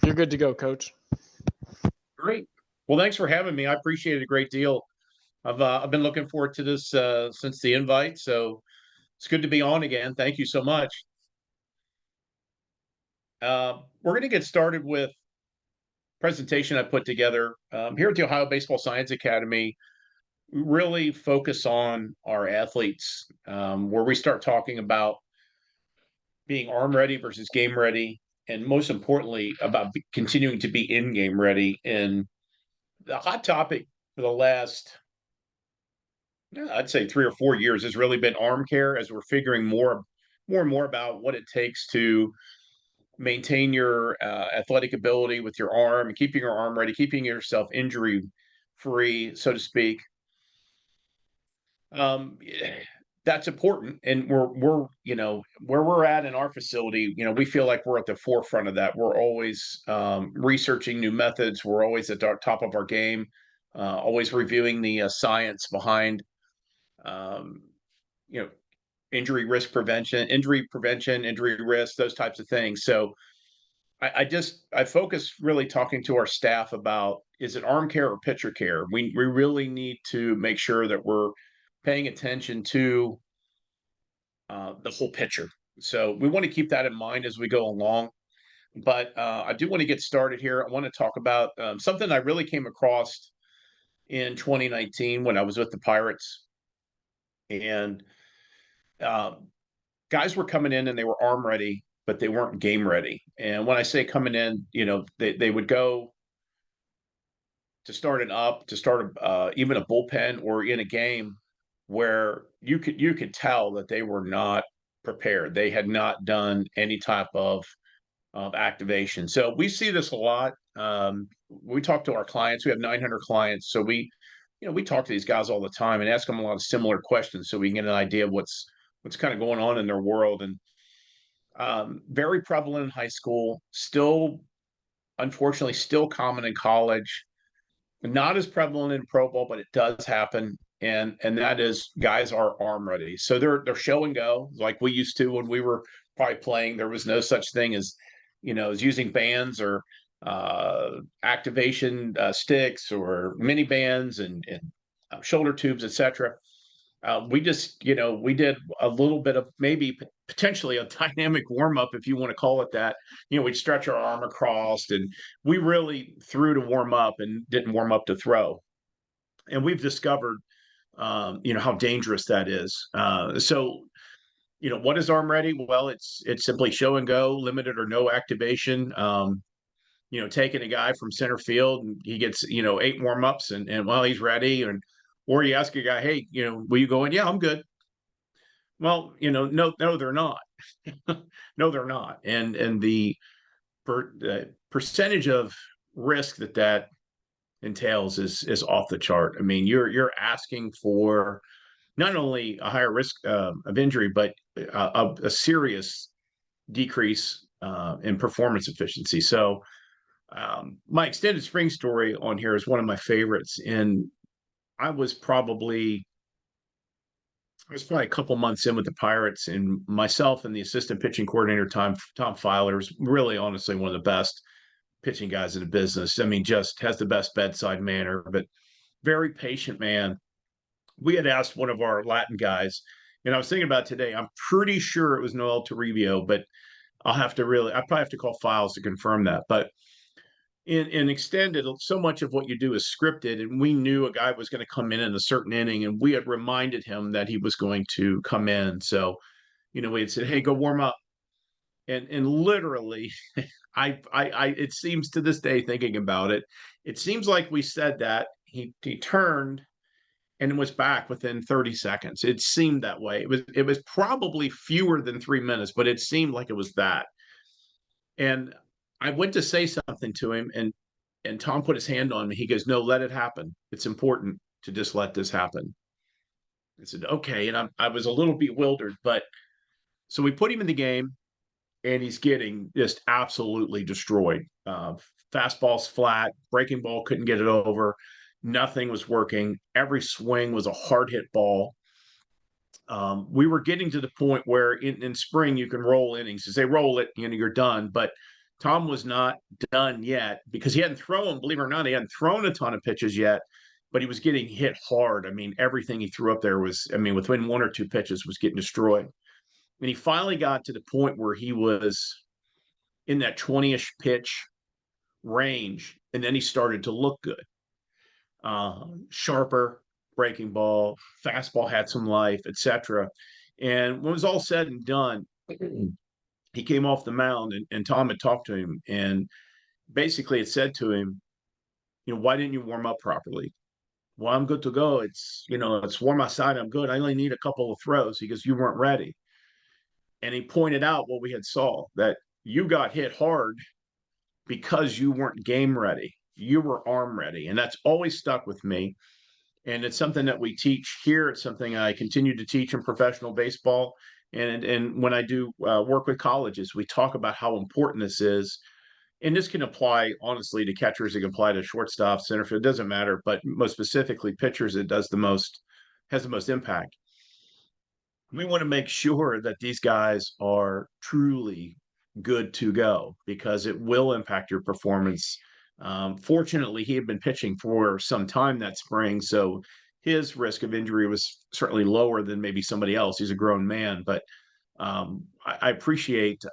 You're good to go, Coach. Great. Well, thanks for having me. I appreciate it a great deal. I've been looking forward to this since the invite, so it's good to be on again. Thank you so much. We're going to get started with presentation I put together here at the Ohio Baseball Science Academy. We really focus on our athletes, where we start talking about being arm ready versus game ready, and most importantly, about continuing to be in game ready. And the hot topic for the last, yeah, I'd say 3 or 4 years has really been arm care, as we're figuring more and more about what it takes to maintain your athletic ability with your arm and keeping your arm ready, keeping yourself injury free, so to speak. Um, that's important, and we're where we're at in our facility. We feel like we're at the forefront of that. We're always researching new methods. We're always at the top of our game, always reviewing the science behind um, you know injury prevention, injury risk, those types of things. So I focus really talking to our staff about, is it arm care or pitcher care? We really need to make sure that we're paying attention to the whole pitcher. So we want to keep that in mind as we go along. But I do want to get started here. I want to talk about something I really came across in 2019 when I was with the Pirates, and um, guys were coming in and they were arm ready, but they weren't game ready. And when I say coming in, they would go to start an up, to start even a bullpen or in a game where you could tell that they were not prepared. They had not done any type of activation. So we see this a lot. We talk to our clients. We have 900 clients, so we talk to these guys all the time and ask them a lot of similar questions so we can get an idea of what's kind of going on in their world. And very prevalent in high school, still unfortunately still common in college, not as prevalent in pro ball, but it does happen. And that is, guys are arm ready, so they're show and go like we used to when we were probably playing. There was no such thing as using bands or activation sticks or mini bands and shoulder tubes, etc. We just, we did a little bit of maybe potentially a dynamic warm up, if you want to call it that. We'd stretch our arm across, and we really threw to warm up and didn't warm up to throw. And we've discovered, how dangerous that is. What is arm ready? Well, it's simply show and go, limited or no activation. Taking a guy from center field and he gets, 8 warm-ups and well, he's ready. Or you ask a guy, hey, will you go in? Yeah, I'm good. Well, no, they're not. No, they're not. And the percentage of risk that entails is off the chart. I mean, you're asking for not only a higher risk of injury, but a serious decrease in performance efficiency. So my extended spring story on here is one of my favorites. And I was probably a couple months in with the Pirates, and myself and the assistant pitching coordinator, Tom Filer, is really honestly one of the best pitching guys in the business. I mean, just has the best bedside manner, but very patient man. We had asked one of our Latin guys, and I was thinking about today. I'm pretty sure it was Noel Toribio, but I probably have to call Files to confirm that. But in extended, so much of what you do is scripted, and we knew a guy was going to come in a certain inning, and we had reminded him that he was going to come in. So, we had said, "Hey, go warm up," and literally, it seems to this day, thinking about it, it seems like we said that he turned and was back within 30 seconds. It seemed that way. It was probably fewer than 3 minutes, but it seemed like it was that. And I went to say something to him, and Tom put his hand on me. He goes, "No, let it happen. It's important to just let this happen." I said, "Okay." And I was a little bewildered, but so we put him in the game, and he's getting just absolutely destroyed. Fastball's flat, breaking ball couldn't get it over. Nothing was working. Every swing was a hard hit ball. We were getting to the point where in spring you can roll innings. As they roll it, you're done. But Tom was not done yet because he hadn't thrown, believe it or not, he hadn't thrown a ton of pitches yet, but he was getting hit hard. I mean, everything he threw up there was, I mean, within one or two pitches was getting destroyed. And he finally got to the point where he was in that 20-ish pitch range. And then he started to look good. Sharper breaking ball, fastball had some life, etc. And when it was all said and done, he came off the mound and Tom had talked to him and basically had said to him, why didn't you warm up properly? Well, I'm good to go. It's warm outside. I'm good. I only need a couple of throws because you weren't ready. And he pointed out what we had saw that you got hit hard because you weren't game ready. You were arm ready. And that's always stuck with me. And it's something that we teach here. It's something I continue to teach in professional baseball. And when I do work with colleges, we talk about how important this is. And this can apply, honestly, to catchers. It can apply to shortstop, center field. It doesn't matter. But most specifically, pitchers, it does has the most impact. We want to make sure that these guys are truly good to go because it will impact your performance. Fortunately, he had been pitching for some time that spring, so his risk of injury was certainly lower than maybe somebody else. He's a grown man, but I appreciate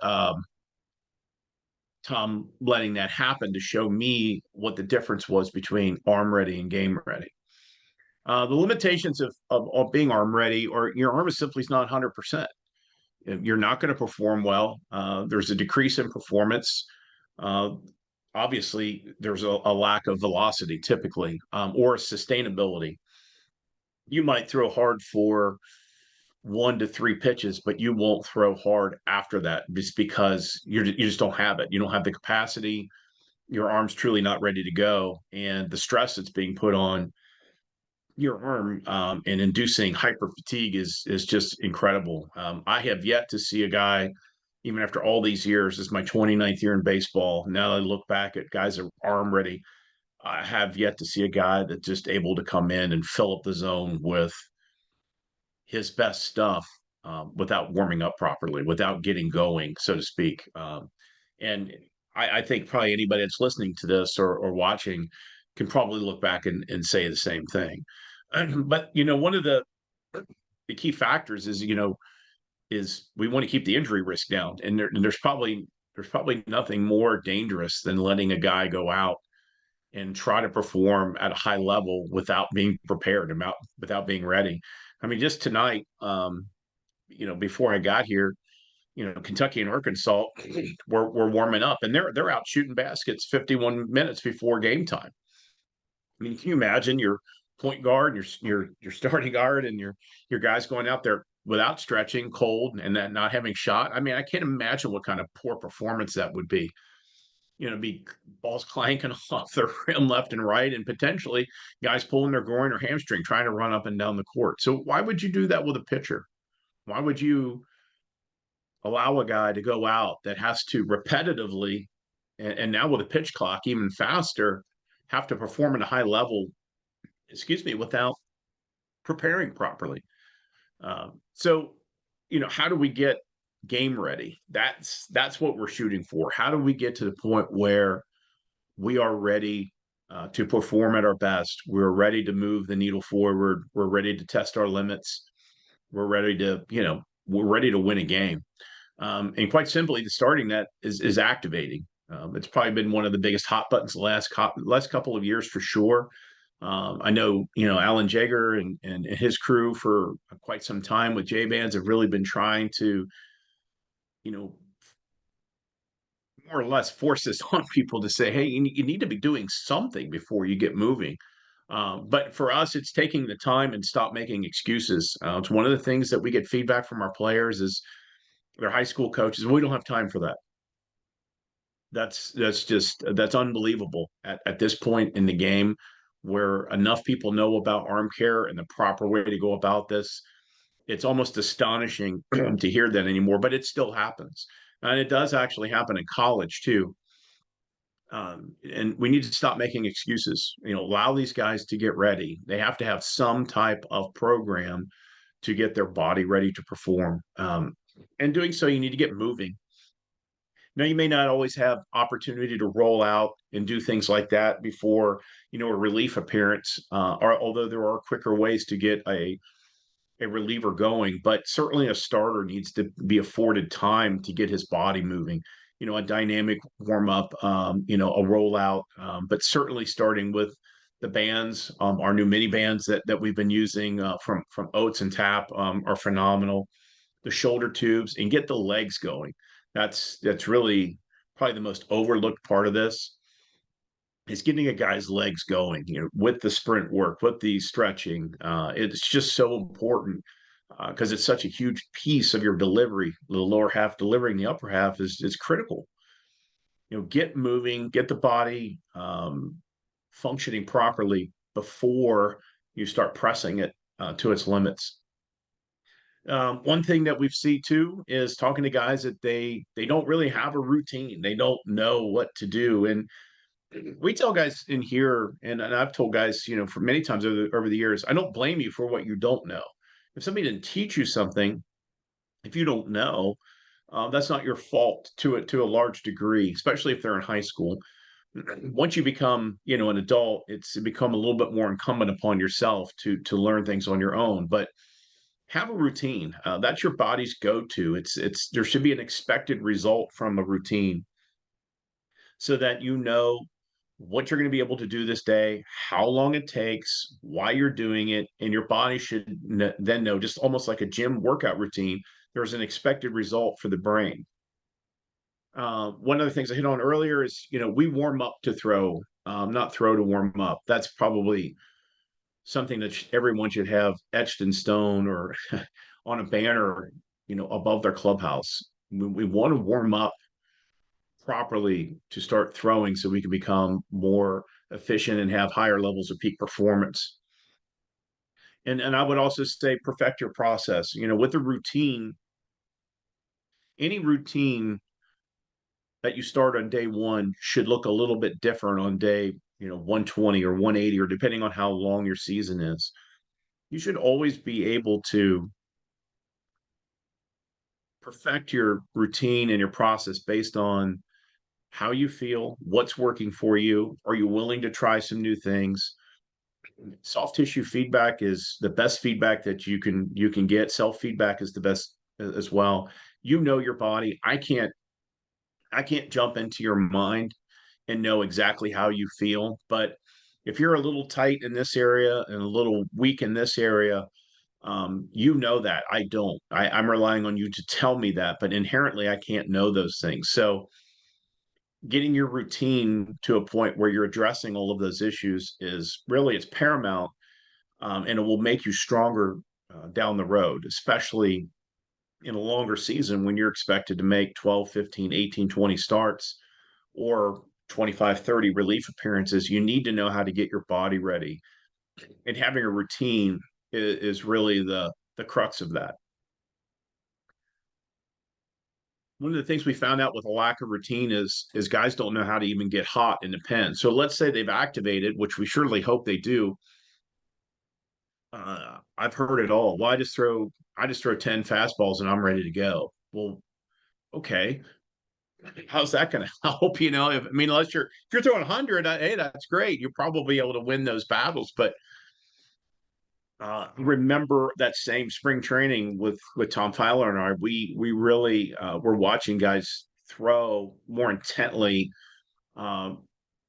Tom letting that happen to show me what the difference was between arm ready and game ready. The limitations of being arm ready, or your arm is simply not 100%. You're not going to perform well. There's a decrease in performance. Uh, Obviously, there's a lack of velocity typically, or sustainability. You might throw hard for 1 to 3 pitches, but you won't throw hard after that just because you just don't have it. You don't have the capacity. Your arm's truly not ready to go, and the stress that's being put on your arm and inducing hyper fatigue is just incredible. I have yet to see a guy, even after all these years, this is my 29th year in baseball. Now I look back at guys that are arm ready. I have yet to see a guy that's just able to come in and fill up the zone with his best stuff without warming up properly, without getting going, so to speak. And I think probably anybody that's listening to this or watching can probably look back and say the same thing. But one of the key factors is we want to keep the injury risk down, and there's probably nothing more dangerous than letting a guy go out and try to perform at a high level without being prepared, without being ready. I mean, just tonight, before I got here, Kentucky and Arkansas were warming up, and they're out shooting baskets 51 minutes before game time. I mean, can you imagine your point guard, your starting guard, and your guys going out there without stretching, cold, and then not having shot? I mean, I can't imagine what kind of poor performance that would be. Be balls clanking off the rim left and right, and potentially guys pulling their groin or hamstring trying to run up and down the court. So why would you do that with a pitcher? Why would you allow a guy to go out that has to repetitively, and now with a pitch clock even faster, have to perform at a high level, without preparing properly? So, how do we get game ready? That's what we're shooting for. How do we get to the point where we are ready to perform at our best? We're ready to move the needle forward. We're ready to test our limits. We're ready to win a game. And quite simply, the starting net is activating. It's probably been one of the biggest hot buttons the last couple of years for sure. I know, Alan Jaeger and his crew for quite some time with J Bands have really been trying to, you know, more or less force this on people to say, hey, you need to be doing something before you get moving. But for us, it's taking the time and stop making excuses. It's one of the things that we get feedback from our players is their high school coaches. We don't have time for that. That's unbelievable at this point in the game where enough people know about arm care and the proper way to go about this. It's almost astonishing to hear that anymore, but it still happens. And it does actually happen in college too. And we need to stop making excuses. Allow these guys to get ready. They have to have some type of program to get their body ready to perform. And doing so, you need to get moving. Now, you may not always have opportunity to roll out and do things like that before, a relief appearance, or although there are quicker ways to get a reliever going, but certainly a starter needs to be afforded time to get his body moving. A dynamic warm up, a rollout, but certainly starting with the bands, our new mini bands that we've been using from Oats and Tap are phenomenal. The shoulder tubes and get the legs going. That's really probably the most overlooked part of this is getting a guy's legs going, with the sprint work, with the stretching. It's just so important because it's such a huge piece of your delivery. The lower half delivering the upper half is critical. Get moving, get the body functioning properly before you start pressing it to its limits. One thing that we've seen too is talking to guys that they don't really have a routine. They don't know what to do, and we tell guys in here, and I've told guys, for many times over the years, I don't blame you for what you don't know. If somebody didn't teach you something, if you don't know, that's not your fault to a large degree, especially if they're in high school. Once you become, an adult, it's become a little bit more incumbent upon yourself to learn things on your own. But have a routine. That's your body's go-to. It's there should be an expected result from a routine so that you know what you're going to be able to do this day, how long it takes, why you're doing it, and your body should then know, just almost like a gym workout routine, there's an expected result for the brain. One of the things I hit on earlier is, we warm up to throw, not throw to warm up. That's probably something that everyone should have etched in stone or on a banner, above their clubhouse. We want to warm up properly to start throwing so we can become more efficient and have higher levels of peak performance. And I would also say perfect your process. With a routine, any routine that you start on day one should look a little bit different on day, 120 or 180, or depending on how long your season is. You should always be able to perfect your routine and your process based on how you feel, what's working for you. Are you willing to try some new things? Soft tissue feedback is the best feedback that you can get. Self feedback is the best as well. Your body. I can't jump into your mind and know exactly how you feel, but if you're a little tight in this area and a little weak in this area, that I don't. I'm relying on you to tell me that, but inherently I can't know those things. So getting your routine to a point where you're addressing all of those issues is really it's paramount, and it will make you stronger down the road, especially in a longer season when you're expected to make 12, 15, 18, 20 starts or 25, 30 relief appearances. You need to know how to get your body ready, and having a routine is really the crux of that. One of the things we found out with a lack of routine is guys don't know how to even get hot in the pen. So let's say they've activated, which we surely hope they do. I've heard it all. Well, I just throw 10 fastballs and I'm ready to go. Well, okay. How's that going to help? Unless if you're throwing 100, hey, that's great. You're probably able to win those battles. But remember that same spring training with Tom Fowler and I, we really were watching guys throw more intently, um,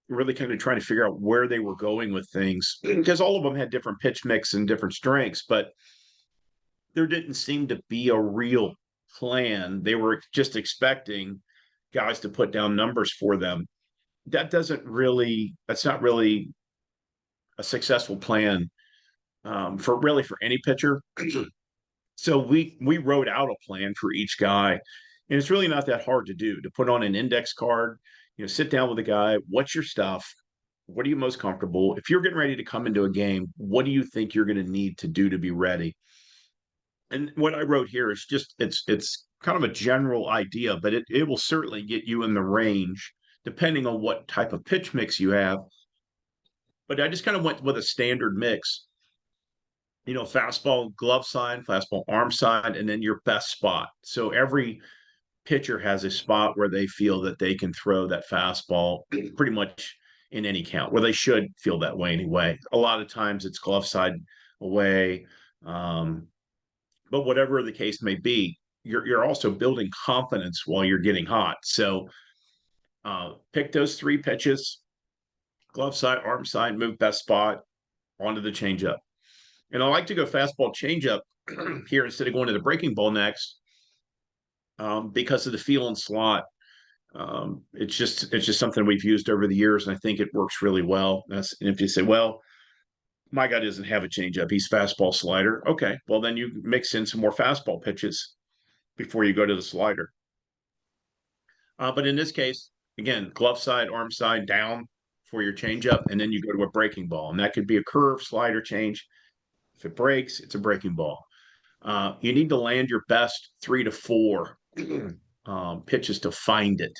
really kind of trying to figure out where they were going with things because all of them had different pitch mix and different strengths, but there didn't seem to be a real plan. They were just expecting guys to put down numbers for them. That's not really a successful plan, for any pitcher. So we wrote out a plan for each guy, and it's really not that hard to do. To put on an index card, sit down with a guy. What's your stuff? What are you most comfortable? If you're getting ready to come into a game, what do you think you're going to need to do to be ready? And what I wrote here is just it's kind of a general idea, but it will certainly get you in the range depending on what type of pitch mix you have. But I just kind of went with a standard mix, fastball glove side, fastball arm side, and then your best spot. So every pitcher has a spot where they feel that they can throw that fastball pretty much in any count, where they should feel that way anyway. A lot of times it's glove side away. Um, but whatever the case may be, you're also building confidence while you're getting hot. So pick those three pitches, glove side, arm side, move best spot onto the changeup. And I like to go fastball changeup here instead of going to the breaking ball next, because of the feel and slot. It's just something we've used over the years, and I think it works really well. And if you say, well, my guy doesn't have a changeup, he's fastball slider. Okay, well then you mix in some more fastball pitches before you go to the slider. But in this case, again, glove side, arm side down for your changeup, and then you go to a breaking ball, and that could be a curve, slider change. If it breaks, it's a breaking ball. You need to land your best 3 to 4 pitches to find it.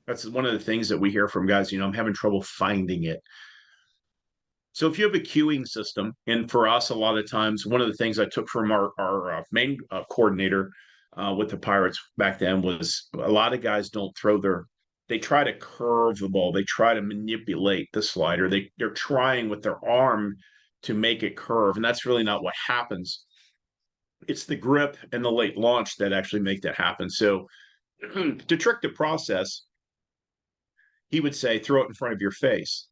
That's one of the things that we hear from guys. I'm having trouble finding it. So if you have a queuing system, and for us, a lot of times, one of the things I took from our main coordinator with the Pirates back then was a lot of guys don't throw they try to curve the ball. They try to manipulate the slider. They're trying with their arm to make it curve. And that's really not what happens. It's the grip and the late launch that actually make that happen. So to trick the process, he would say, throw it in front of your face.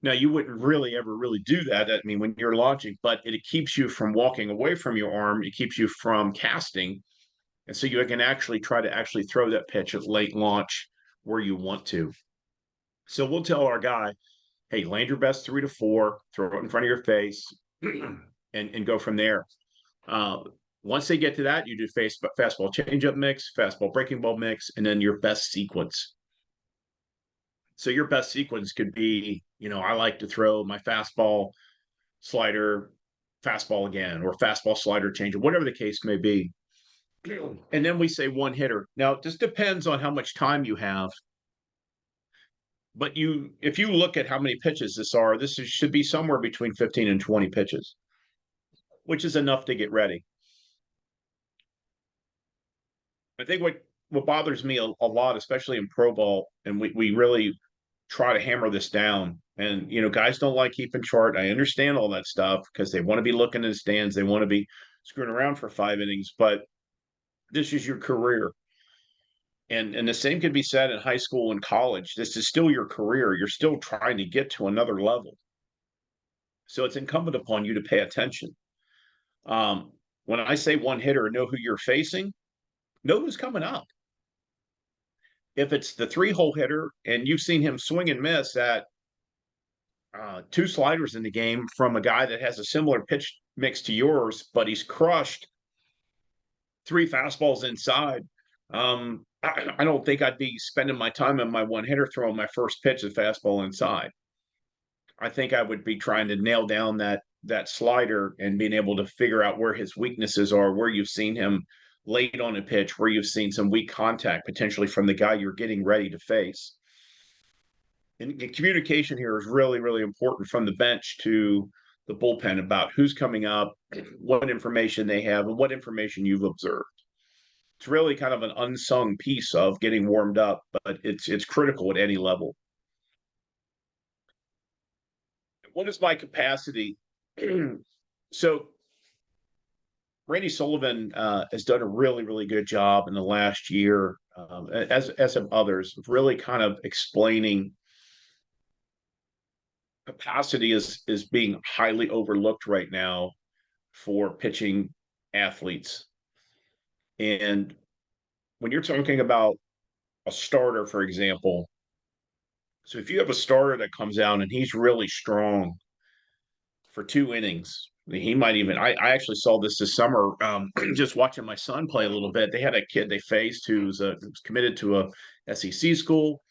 Now, you wouldn't really ever really do that. I mean, when you're launching, but it keeps you from walking away from your arm. It keeps you from casting. And so you can actually try to actually throw that pitch at late launch where you want to. So we'll tell our guy, hey, land your best 3 to 4, throw it in front of your face, and go from there. Once they get to that, you do fastball changeup mix, fastball breaking ball mix, and then your best sequence. So your best sequence could be, I like to throw my fastball, slider, fastball again, or fastball, slider, change, whatever the case may be. And then we say one hitter. Now, this depends on how much time you have. But if you look at how many pitches this should be somewhere between 15 and 20 pitches, which is enough to get ready. I think what bothers me a lot, especially in pro ball, and we really try to hammer this down. And guys don't like keeping chart. I understand all that stuff because they want to be looking in the stands. They want to be screwing around for 5 innings, but this is your career. And the same could be said in high school and college. This is still your career. You're still trying to get to another level. So it's incumbent upon you to pay attention. When I say one hitter, know who you're facing, know who's coming up. If it's the 3-hole hitter and you've seen him swing and miss at 2 sliders in the game from a guy that has a similar pitch mix to yours, but he's crushed 3 fastballs inside, I don't think I'd be spending my time on my one hitter throwing my first pitch of fastball inside. I think I would be trying to nail down that slider and being able to figure out where his weaknesses are, where you've seen him late on a pitch, where you've seen some weak contact potentially from the guy you're getting ready to face. And communication here is really, really important from the bench to the bullpen about who's coming up, what information they have, and what information you've observed. It's really kind of an unsung piece of getting warmed up, but it's critical at any level. What is my capacity? So Randy Sullivan has done a really, really good job in the last year, as have others, really kind of explaining capacity is being highly overlooked right now for pitching athletes. And when you're talking about a starter, for example, so if you have a starter that comes out and he's really strong for 2 innings, he might even, I actually saw this summer, just watching my son play a little bit. They had a kid they faced who's committed to a SEC school.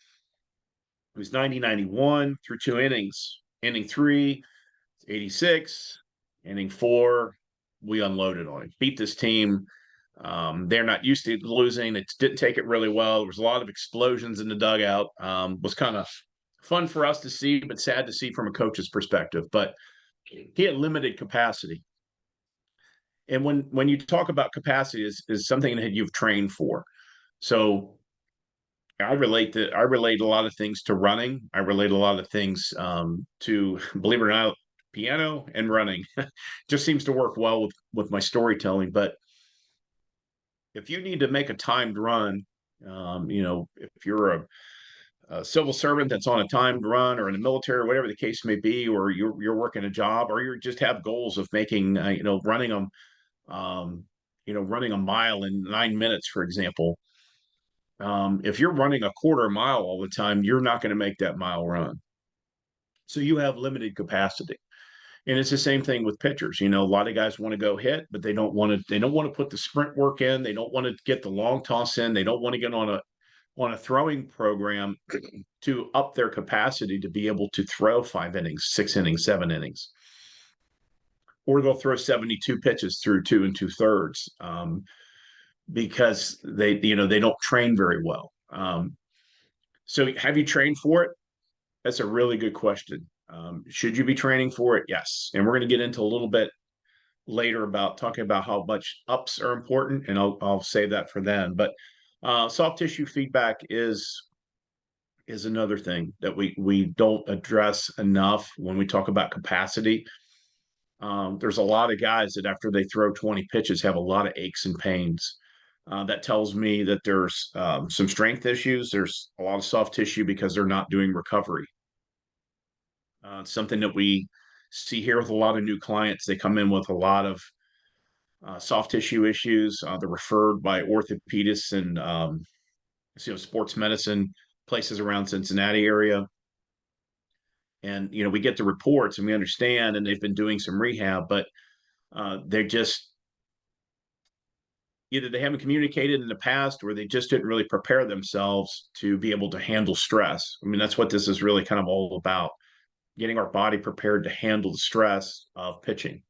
He was 90-91 through 2 innings. Inning 3, 86. Inning 4, we unloaded on him. Beat this team. They're not used to losing. It didn't take it really well. There was a lot of explosions in the dugout. Was kind of fun for us to see, but sad to see from a coach's perspective. But he had limited capacity. And when you talk about capacity is something that you've trained for. So I relate a lot of things to running. I relate a lot of things to, believe it or not, piano and running. Just seems to work well with my storytelling. But if you need to make a timed run, if you're a civil servant that's on a timed run, or in the military, or whatever the case may be, or you're working a job, or you just have goals of making, running them, running a mile in 9 minutes, for example. If you're running a quarter mile all the time, you're not going to make that mile run. So you have limited capacity. And it's the same thing with pitchers. A lot of guys want to go hit, but they don't want to put the sprint work in. They don't want to get the long toss in. They don't want to get on a throwing program to up their capacity to be able to throw 5 innings, 6 innings, 7 innings. Or they'll throw 72 pitches through 2 2/3, because they don't train very well. So have you trained for it? That's a really good question. Should you be training for it? Yes. And we're going to get into a little bit later about talking about how much ups are important, and I'll save that for then. But soft tissue feedback is another thing that we don't address enough when we talk about capacity. There's a lot of guys that after they throw 20 pitches have a lot of aches and pains. That tells me that there's some strength issues. There's a lot of soft tissue because they're not doing recovery. Something that we see here with a lot of new clients. They come in with a lot of soft tissue issues. They're referred by orthopedists and sports medicine places around Cincinnati area. And we get the reports and we understand, and they've been doing some rehab, but they're just either they haven't communicated in the past, or they just didn't really prepare themselves to be able to handle stress. I mean, that's what this is really kind of all about, getting our body prepared to handle the stress of pitching.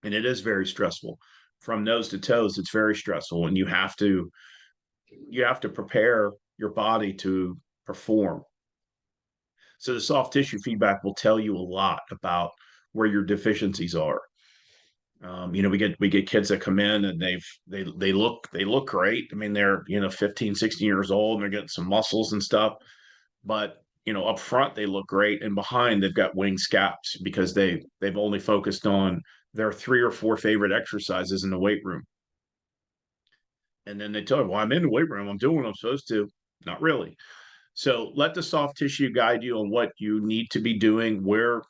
And it is very stressful from nose to toes. It's very stressful, and you have to prepare your body to perform. So the soft tissue feedback will tell you a lot about where your deficiencies are. We get kids that come in and they look great. I mean, they're 15, 16 years old, and they're getting some muscles and stuff. But up front they look great, and behind they've got wing scaps because they've only focused on their 3 or 4 favorite exercises in the weight room. And then they tell you, well, I'm in the weight room, I'm doing what I'm supposed to. Not really. So let the soft tissue guide you on what you need to be doing, where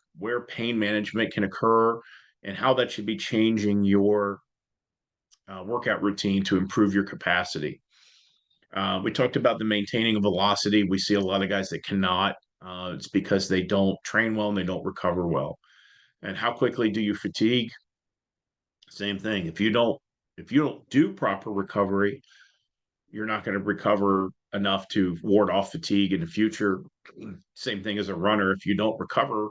pain management can occur, and how that should be changing your workout routine to improve your capacity. We talked about the maintaining of velocity. We see a lot of guys that cannot. It's because they don't train well and they don't recover well. And how quickly do you fatigue? Same thing. If you don't do proper recovery, you're not going to recover enough to ward off fatigue in the future. Same thing as a runner. If you don't recover,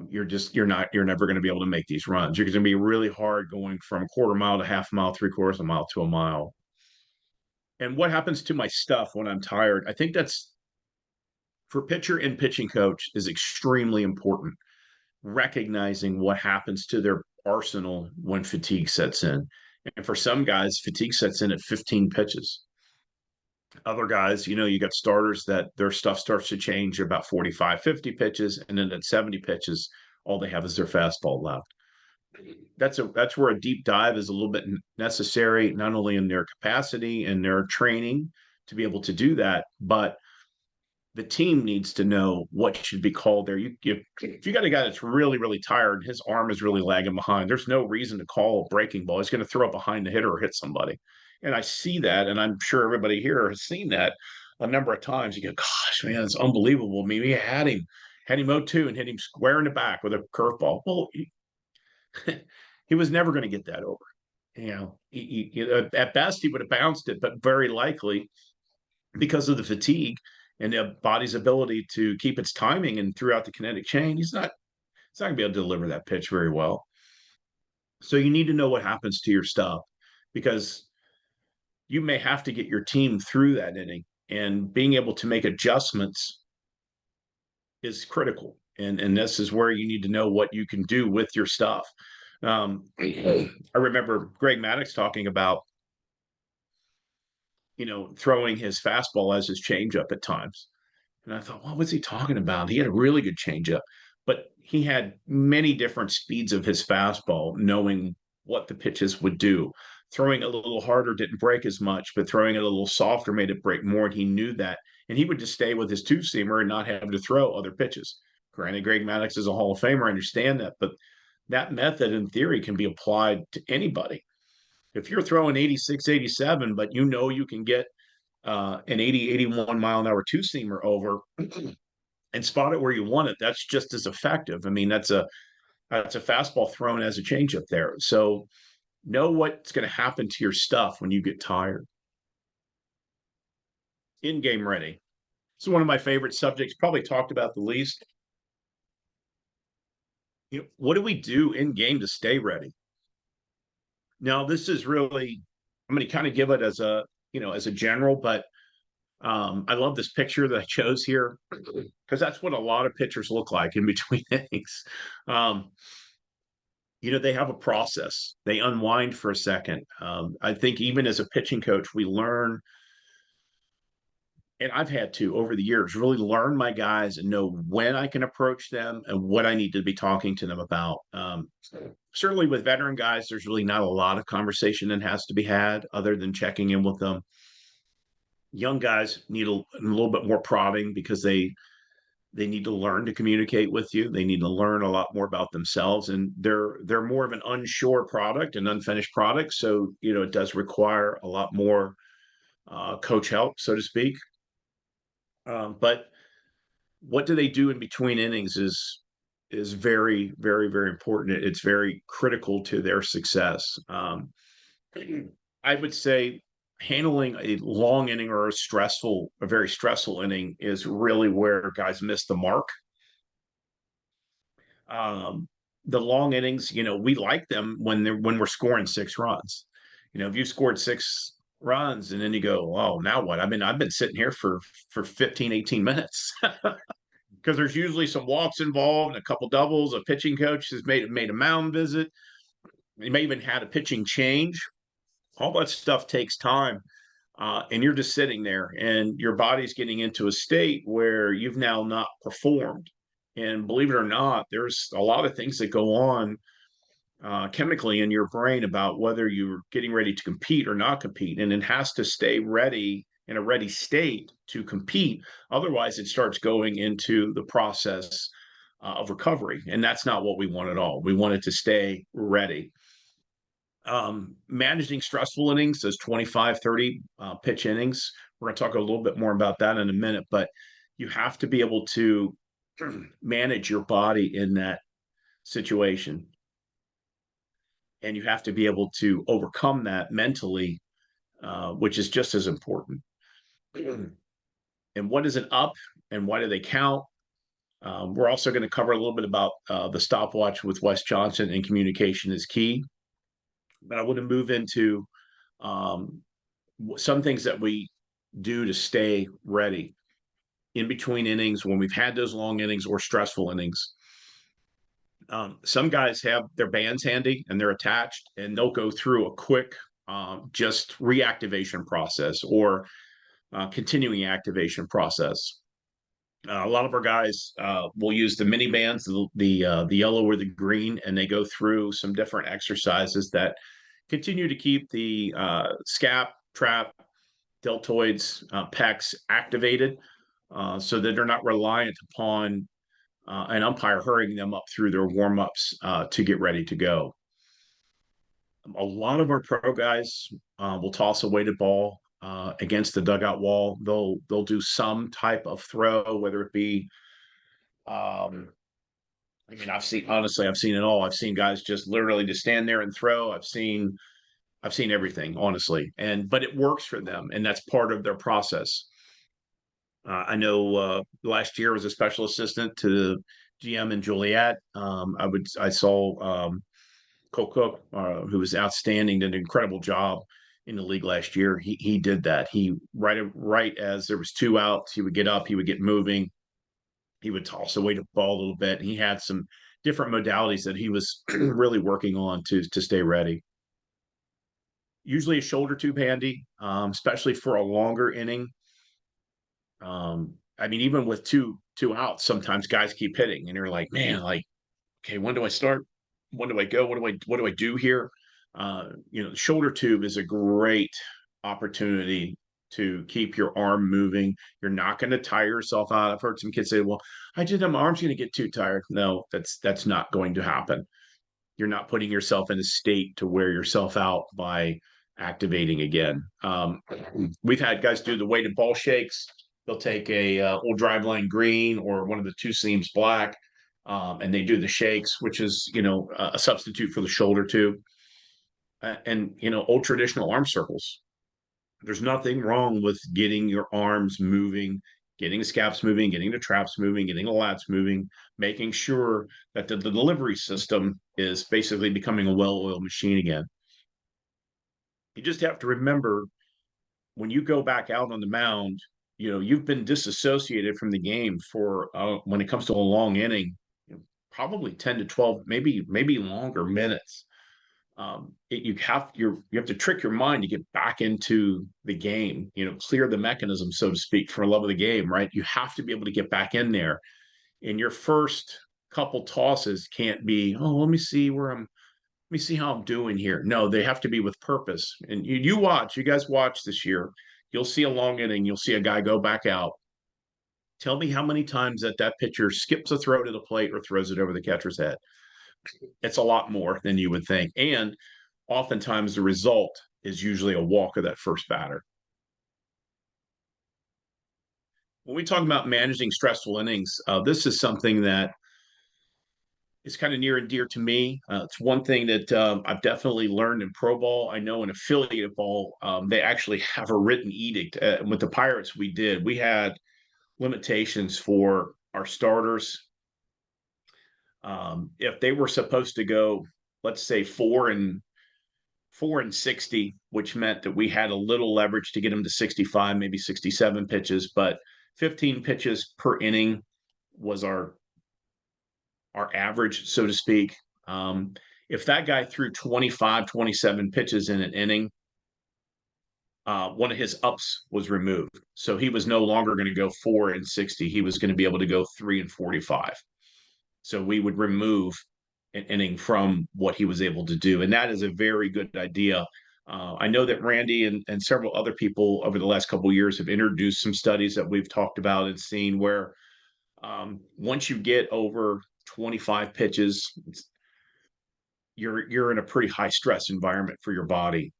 you're never going to be able to make these runs. You're going to be really hard going from a quarter mile to half mile, 3/4 of a mile to a mile. And what happens to my stuff when I'm tired? I think that's, for pitcher and pitching coach, is extremely important. Recognizing what happens to their arsenal when fatigue sets in. And for some guys, fatigue sets in at 15 pitches. Other guys, you got starters that their stuff starts to change about 45, 50 pitches. And then at 70 pitches, all they have is their fastball left. That's where a deep dive is a little bit necessary, not only in their capacity and their training to be able to do that, but the team needs to know what should be called there. If you got a guy that's really, really tired, his arm is really lagging behind, there's no reason to call a breaking ball. He's going to throw it behind the hitter or hit somebody. And I see that, and I'm sure everybody here has seen that a number of times. You go, gosh, man, it's unbelievable. I mean, we had him 0-2 and hit him square in the back with a curveball. Well, he was never going to get that over. At best, he would have bounced it, but very likely, because of the fatigue and the body's ability to keep its timing and throughout the kinetic chain, he's not going to be able to deliver that pitch very well. So you need to know what happens to your stuff, because you may have to get your team through that inning, and being able to make adjustments is critical. And this is where you need to know what you can do with your stuff. I remember Greg Maddux talking about throwing his fastball as his changeup at times. And I thought, what was he talking about? He had a really good changeup, but he had many different speeds of his fastball, knowing what the pitches would do. Throwing it a little harder didn't break as much, but throwing it a little softer made it break more. And he knew that. And he would just stay with his two seamer and not have to throw other pitches. Granted, Greg Maddux is a Hall of Famer. I understand that. But that method, in theory, can be applied to anybody. If you're throwing 86, 87, but you can get an 80, 81 mile an hour two seamer over and spot it where you want it, that's just as effective. I mean, that's a fastball thrown as a changeup there. So know what's going to happen to your stuff when you get tired. In game ready. It's one of my favorite subjects, probably talked about the least. What do we do in game to stay ready? Now, this is really, I'm going to kind of give it as a general, but I love this picture that I chose here because that's what a lot of pitchers look like in between innings. Um, they have a process. They unwind for a second. I think even as a pitching coach, we learn, and I've had to over the years really learn my guys and know when I can approach them and what I need to be talking to them about. Certainly with veteran guys, there's really not a lot of conversation that has to be had other than checking in with them. Young guys need a little bit more prodding because they need to learn to communicate with you. They need to learn a lot more about themselves, and they're more of an unsure product, an unfinished product. So it does require a lot more coach help, so to speak. But what do they do in between innings is very, very, very important. It's very critical to their success. I would say handling a long inning or a very stressful inning is really where guys miss the mark. Um, the long innings, we like them when we're scoring 6 runs. If you scored 6 runs and then you go, oh, now what? I mean, I've been sitting here for 15, 18 minutes because there's usually some walks involved, a couple doubles, a pitching coach has made a mound visit. They may even had a pitching change. All that stuff takes time. And you're just sitting there and your body's getting into a state where you've now not performed. And believe it or not, there's a lot of things that go on chemically in your brain about whether you're getting ready to compete or not compete. And it has to stay ready in a ready state to compete. Otherwise, it starts going into the process of recovery. And that's not what we want at all. We want it to stay ready. Managing stressful innings, those 25, 30 pitch innings. We're going to talk a little bit more about that in a minute, but you have to be able to manage your body in that situation. And you have to be able to overcome that mentally, which is just as important. And what is an up and why do they count? We're also going to cover a little bit about the stopwatch with Wes Johnson, and communication is key. But I want to move into some things that we do to stay ready in between innings when we've had those long innings or stressful innings. Some guys have their bands handy and they're attached, and they'll go through a quick just reactivation process or continuing activation process. A lot of our guys will use the mini bands, the yellow or the green, and they go through some different exercises that continue to keep the scap, trap, deltoids, pecs activated so that they're not reliant upon an umpire hurrying them up through their warm-ups to get ready to go. A lot of our pro guys will toss a weighted ball against the dugout wall. They'll do some type of throw, whether it be I've seen it all. I've seen guys just literally just stand there and throw. I've seen everything, honestly, but it works for them, and that's part of their process. I know last year I was a special assistant to the GM in Joliet. I saw Cole Cook, who was outstanding, did an incredible job in the league last year. He did that. He right as there was 2 outs, he would get up, he would get moving, he would toss away the ball a little bit. He had some different modalities that he was really working on to stay ready. Usually a shoulder tube handy, especially for a longer inning. I mean, even with two outs, sometimes guys keep hitting, and you're like, man, like, okay, when do I start? When do I go? What do I do here? The shoulder tube is a great opportunity to keep your arm moving. You're not going to tire yourself out. I've heard some kids say, "Well, I just my arm's going to get too tired." No, that's not going to happen. You're not putting yourself in a state to wear yourself out by activating again. We've had guys do the weighted ball shakes. They'll take a old driveline green or one of the two seams black, and they do the shakes, which is a substitute for the shoulder tube, and old traditional arm circles. There's nothing wrong with getting your arms moving, getting the scaps moving, getting the traps moving, getting the lats moving, making sure that the delivery system is basically becoming a well-oiled machine again. You just have to remember when you go back out on the mound, you've been disassociated from the game for when it comes to a long inning, probably 10 to 12, maybe longer minutes. You have to trick your mind to get back into the game, clear the mechanism, so to speak, for love of the game, right? You have to be able to get back in there. And your first couple tosses can't be, oh, let me see how I'm doing here. No, they have to be with purpose. And you guys watch this year, you'll see a long inning, you'll see a guy go back out. Tell me how many times that pitcher skips a throw to the plate or throws it over the catcher's head. It's a lot more than you would think. And oftentimes the result is usually a walk of that first batter. When we talk about managing stressful innings, this is something that is kind of near and dear to me. It's one thing that I've definitely learned in pro ball. I know in affiliate ball, they actually have a written edict. With the Pirates, we had limitations for our starters. If they were supposed to go, let's say 4 and 60, which meant that we had a little leverage to get them to 65, maybe 67 pitches, but 15 pitches per inning was our average, so to speak. If that guy threw 25, 27 pitches in an inning, one of his ups was removed. So he was no longer going to go 4 and 60. He was going to be able to go 3 and 45. So we would remove an inning from what he was able to do. And that is a very good idea. I know that Randy and several other people over the last couple of years have introduced some studies that we've talked about and seen where once you get over 25 pitches, you're in a pretty high stress environment for your body.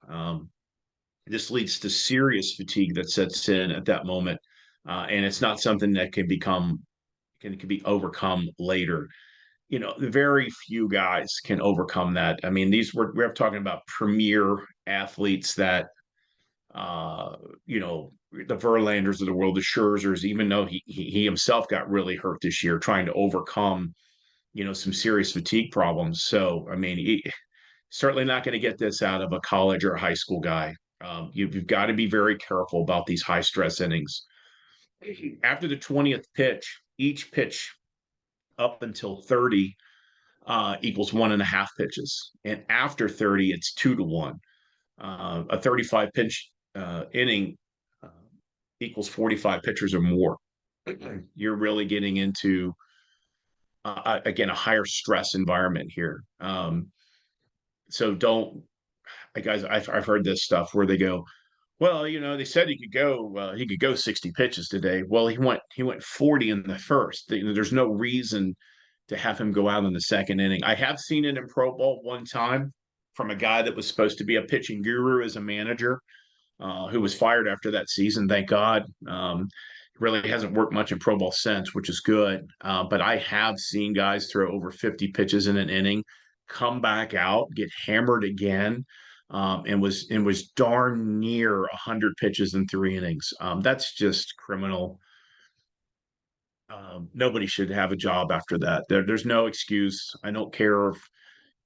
This leads to serious fatigue that sets in at that moment, and it's not something that can be overcome later. Very few guys can overcome that. I mean, we're talking about premier athletes that the Verlanders of the world, the Scherzers, even though he himself got really hurt this year trying to overcome some serious fatigue problems. So I mean, certainly not going to get this out of a college or a high school guy. You've got to be very careful about these high stress innings. After the 20th pitch, each pitch up until 30 equals 1.5 pitches, and after 30, it's 2 to 1. A 35 pitch inning uh, equals 45 pitchers or more. You're really getting into again a higher stress environment here. So don't, guys. I've heard this stuff where they go, well, they said he could go 60 pitches today. Well, he went 40 in the first. There's no reason to have him go out in the second inning. I have seen it in pro ball one time from a guy that was supposed to be a pitching guru as a manager, who was fired after that season. Thank God. Really hasn't worked much in pro ball since, which is good. But I have seen guys throw over 50 pitches in an inning, come back out, get hammered again, and was darn near 100 pitches in 3 innings. That's just criminal. Nobody should have a job after that. There's no excuse. I don't care if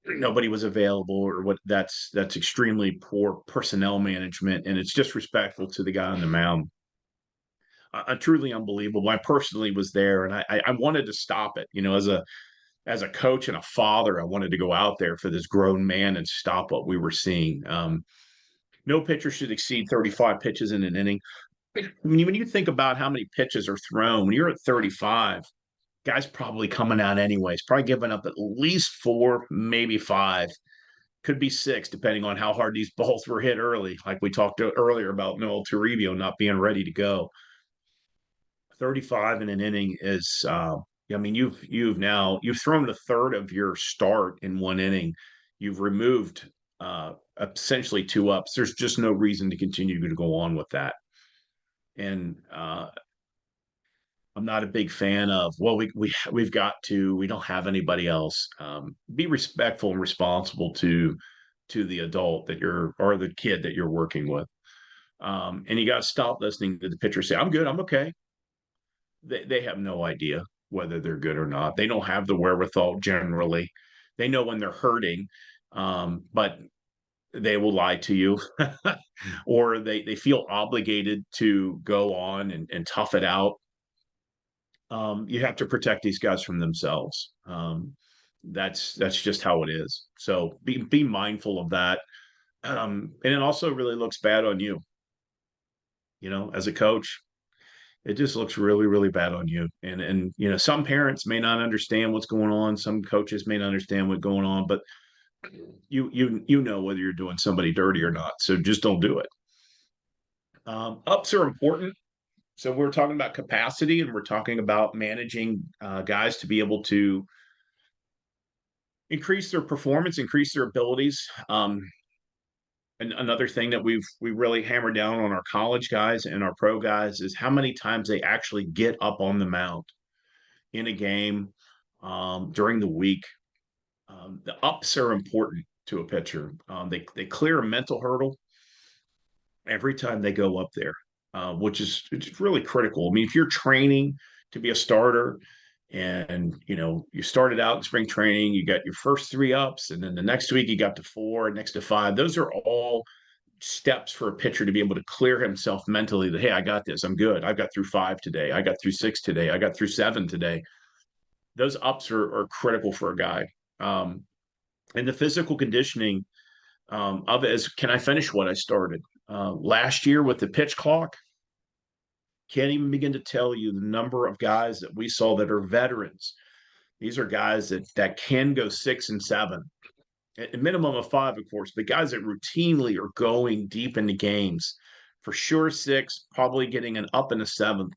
nobody was available or what. That's extremely poor personnel management, and it's disrespectful to the guy on the mound. Truly unbelievable. I personally was there, and I wanted to stop it. As a coach and a father, I wanted to go out there for this grown man and stop what we were seeing. No pitcher should exceed 35 pitches in an inning. When you think about how many pitches are thrown, when you're at 35, guys probably coming out anyways, probably giving up at least four, maybe five, could be six, depending on how hard these balls were hit early. Like we talked earlier about Noel Toribio not being ready to go. 35 in an inning is, I mean, you've thrown a third of your start in one inning. You've removed essentially two ups. There's just no reason to continue to go on with that. And I'm not a big fan of, well, we don't have anybody else. Be respectful and responsible to the adult that you're or the kid that you're working with. And you got to stop listening to the pitcher say, "I'm good, I'm okay." They have no idea whether they're good or not. They don't have the wherewithal generally. They know when they're hurting, but they will lie to you, or they feel obligated to go on and tough it out. You have to protect these guys from themselves. That's just how it is. So be mindful of that. And it also really looks bad on you. As a coach, it just looks really, really bad on you. And some parents may not understand what's going on. Some coaches may not understand what's going on, but you know whether you're doing somebody dirty or not. So just don't do it. Ups are important. So we're talking about capacity, and we're talking about managing guys to be able to increase their performance, increase their abilities. And another thing that we really hammered down on our college guys and our pro guys is how many times they actually get up on the mound in a game during the week. The ups are important to a pitcher. They clear a mental hurdle every time they go up there, which is it's really critical. I mean, if you're training to be a starter, and you started out in spring training, you got your first three ups, and then the next week you got to four, next to five. Those are all steps for a pitcher to be able to clear himself mentally that, hey, I got this, I'm good, I got through five today, I got through six today, I got through seven today. Those ups are critical for a guy. And the physical conditioning of it is, can I finish what I started? Last year with the pitch clock, can't even begin to tell you the number of guys that we saw that are veterans. These are guys that can go 6 and 7, a minimum of five, of course, but guys that routinely are going deep into games, for sure six, probably getting an up in a seventh,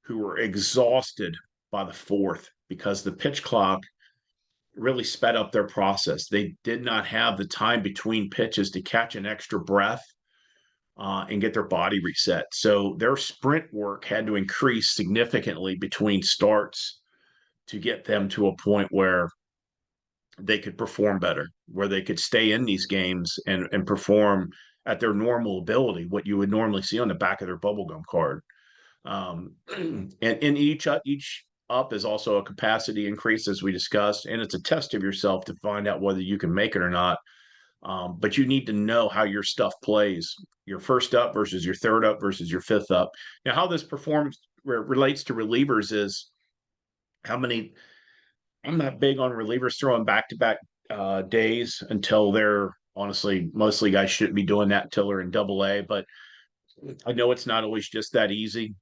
who were exhausted by the fourth because the pitch clock really sped up their process. They did not have the time between pitches to catch an extra breath and get their body reset. So their sprint work had to increase significantly between starts to get them to a point where they could perform better, where they could stay in these games and perform at their normal ability, what you would normally see on the back of their bubblegum card. And in each up is also a capacity increase, as we discussed, and it's a test of yourself to find out whether you can make it or not. But you need to know how your stuff plays, your first up versus your third up versus your fifth up. Now, how this performance relates to relievers is how many. I'm not big on relievers throwing back to back days until they're honestly, mostly guys shouldn't be doing that until they're in double A, but I know it's not always just that easy.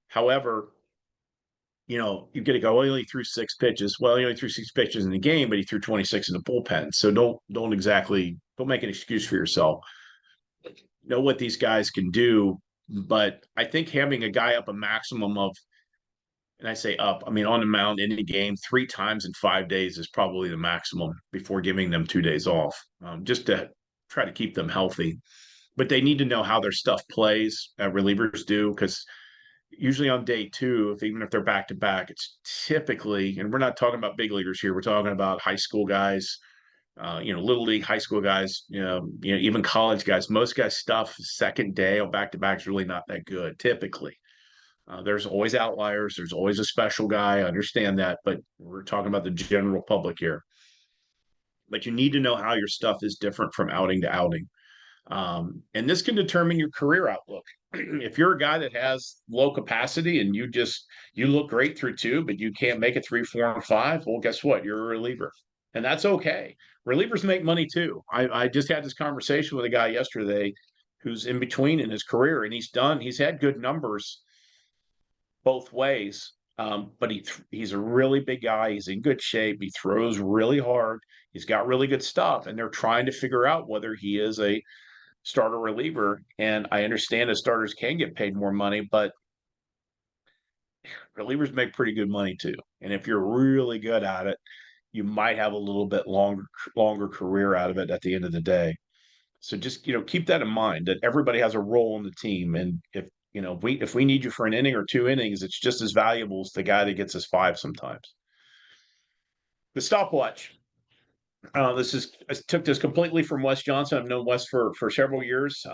However, you get to go, well, he only threw six pitches. Well, he only threw six pitches in the game, but he threw 26 in the bullpen. So don't make an excuse for yourself. Know what these guys can do. But I think having a guy up a maximum of, and I say up, I mean on the mound in the game 3 times in 5 days is probably the maximum before giving them 2 days off, just to try to keep them healthy. But they need to know how their stuff plays. Relievers do, because usually on day two, even if they're back to back, it's typically, and we're not talking about big leaguers here, we're talking about high school guys, little league, high school guys, even college guys. Most guys' stuff second day on back to back is really not that good typically. There's always outliers. There's always a special guy. I understand that, but we're talking about the general public here. But you need to know how your stuff is different from outing to outing. And this can determine your career outlook. If you're a guy that has low capacity and you look great through two, but you can't make it 3, 4, and 5, well, guess what? You're a reliever. and that's okay. Relievers make money too. I just had this conversation with a guy yesterday who's in between in his career, and he's had good numbers both ways. But he's a really big guy. He's in good shape. He throws really hard. He's got really good stuff, and they're trying to figure out whether he is a starter reliever. And I understand that starters can get paid more money, but relievers make pretty good money too. And if you're really good at it, you might have a little bit longer career out of it at the end of the day. So just keep that in mind that everybody has a role in the team, and if we need you for an inning or 2 innings, it's just as valuable as the guy that gets us five sometimes. The stopwatch. I took this completely from Wes Johnson. I've known Wes for several years.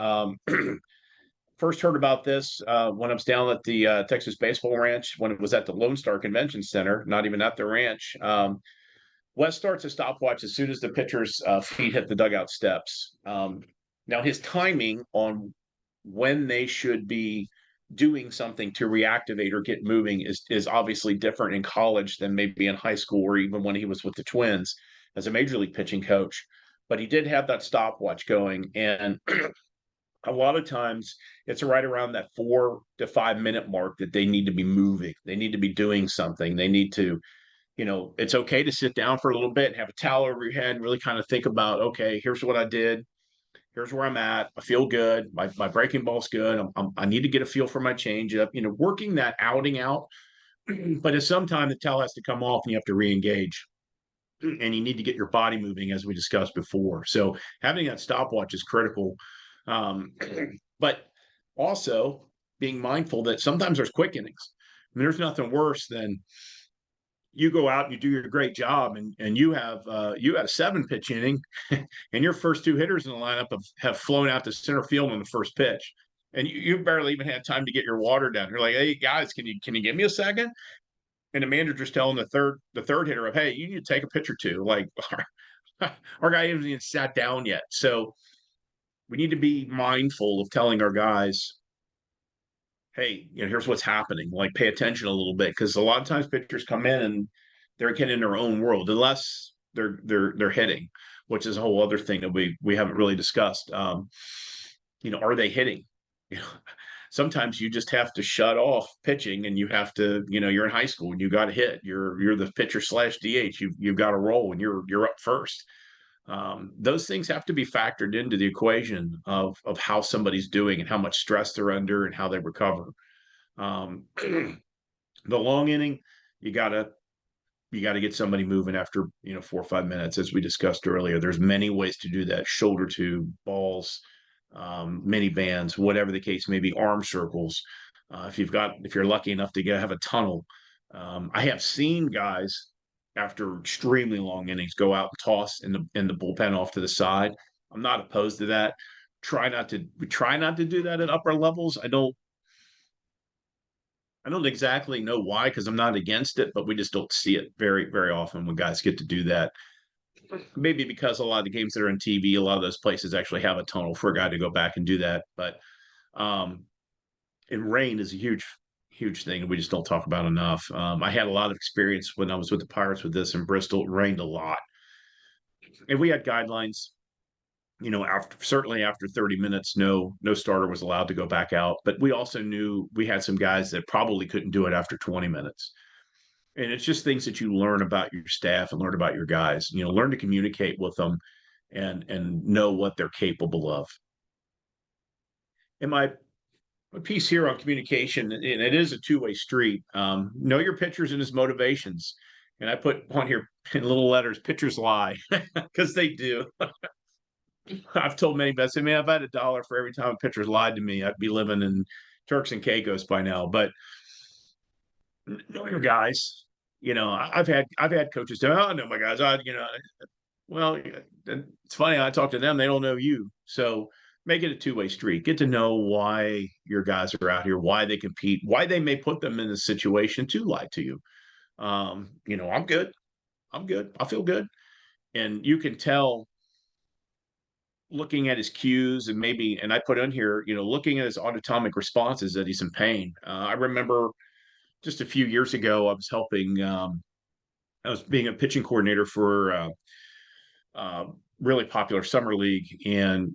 First heard about this when I was down at the Texas Baseball Ranch when it was at the Lone Star Convention Center, not even at the ranch. Wes starts a stopwatch as soon as the pitcher's feet hit the dugout steps. Now, his timing on when they should be doing something to reactivate or get moving is obviously different in college than maybe in high school or even when he was with the Twins as a major league pitching coach. But he did have that stopwatch going, and a lot of times it's right around that 4 to 5 minute mark that they need to be moving. They need to be doing something. They need to it's okay to sit down for a little bit and have a towel over your head and really kind of think about, okay, here's what I did. Here's where I'm at. I feel good. My breaking ball's good. I need to get a feel for my changeup, working that outing out. But at some time, the towel has to come off and you have to re-engage. And you need to get your body moving, as we discussed before. So having that stopwatch is critical. But also being mindful that sometimes there's quick innings. I mean, there's nothing worse than you go out and you do your great job and you have a 7 pitch inning and your first two hitters in the lineup have flown out to center field on the first pitch and you barely even had time to get your water down. You're like, hey guys, can you give me a second? And the manager's telling the third hitter of, hey, you need to take a pitch or two. Like our guy hasn't even sat down yet. So we need to be mindful of telling our guys, hey, here's what's happening. Like, pay attention a little bit because a lot of times pitchers come in and they're getting in their own world unless they're hitting, which is a whole other thing that we haven't really discussed. Are they hitting? Sometimes you just have to shut off pitching and you have to, you're in high school and you got to hit. You're the pitcher / DH. You've got to roll and you're up first. Those things have to be factored into the equation of how somebody's doing and how much stress they're under and how they recover. The long inning, you gotta get somebody moving after 4 or 5 minutes, as we discussed earlier. There's many ways to do that: shoulder tube, balls, mini bands, whatever the case may be, arm circles. If you're lucky enough to have a tunnel, I have seen guys after extremely long innings go out and toss in the bullpen off to the side. I'm not opposed to that. We try not to do that at upper levels. I don't exactly know why because I'm not against it, but we just don't see it very, very often when guys get to do that. Maybe because a lot of the games that are on TV, a lot of those places actually have a tunnel for a guy to go back and do that. But and rain is a huge, huge thing, and we just don't talk about enough. I had a lot of experience when I was with the Pirates with this in Bristol. It rained a lot, and we had guidelines. Certainly after 30 minutes, no starter was allowed to go back out. But we also knew we had some guys that probably couldn't do it after 20 minutes. And it's just things that you learn about your staff and learn about your guys. Learn to communicate with them and know what they're capable of. And my piece here on communication, and it is a two-way street. Know your pitchers and his motivations. And I put on here in little letters, pitchers lie, because they do. I've told many vets, I mean, if I had $1 for every time a pitcher's lied to me, I'd be living in Turks and Caicos by now. But know your guys. I've had coaches say, "Oh, I know my guys." Well, it's funny. I talk to them; they don't know you. So make it a two-way street. Get to know why your guys are out here, why they compete, why they may put them in a situation to lie to you. I'm good. I'm good. I feel good, and you can tell looking at his cues and I put in here, looking at his autonomic responses that he's in pain. I remember just a few years ago, I was helping I was being a pitching coordinator for uh, really popular summer league, and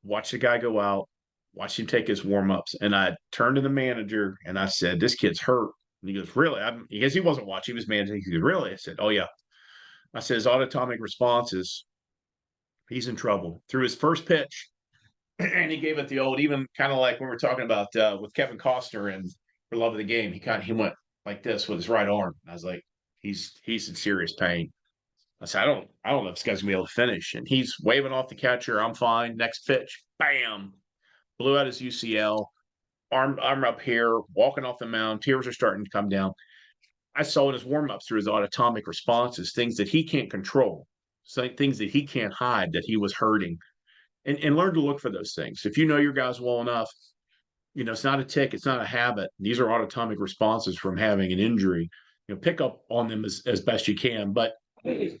watched the guy go out, watched him take his warm ups, and I turned to the manager and I said, "This kid's hurt." And he goes, "Really?" He goes, he wasn't watching; he was managing. He goes, "Really?" I said, "Oh yeah." I said, "His autotomic responses, he's in trouble." Through his first pitch, and he gave it the old, even kind of like when we were talking about with Kevin Costner and For Love of the Game. He went like this with his right arm. I was like, he's in serious pain. I said, I don't know if this guy's gonna be able to finish. And he's waving off the catcher. I'm fine. Next pitch, bam, blew out his UCL. Arm up here, walking off the mound. Tears are starting to come down. I saw in his warm ups through his autotomic responses things that he can't control, things that he can't hide that he was hurting, and learn to look for those things. If you know your guys well enough, it's not a tick, it's not a habit. These are autotomic responses from having an injury. Pick up on them as best you can. But if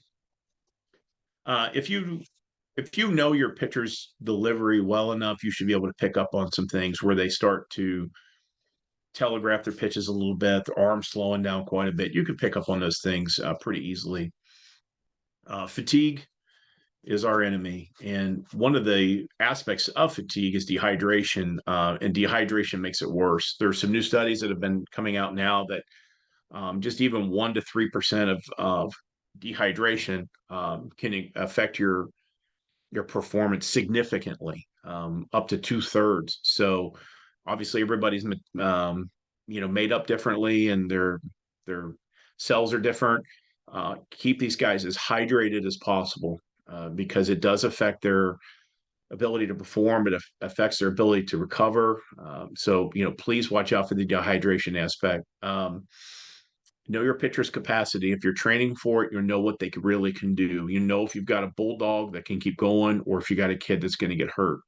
you know your pitcher's delivery well enough, you should be able to pick up on some things where they start to telegraph their pitches a little bit, their arms slowing down quite a bit. You can pick up on those things pretty easily. Fatigue is our enemy, and one of the aspects of fatigue is dehydration, and dehydration makes it worse. There's some new studies that have been coming out now that just even 1 to 3% of dehydration can affect your performance significantly, up to 2/3. So obviously everybody's made up differently, and their cells are different. Keep these guys as hydrated as possible, because it does affect their ability to perform. It affects their ability to recover. So please watch out for the dehydration aspect. Know your pitcher's capacity. If you're training for it, you know what they really can do. If you've got a bulldog that can keep going, or if you got a kid that's going to get hurt.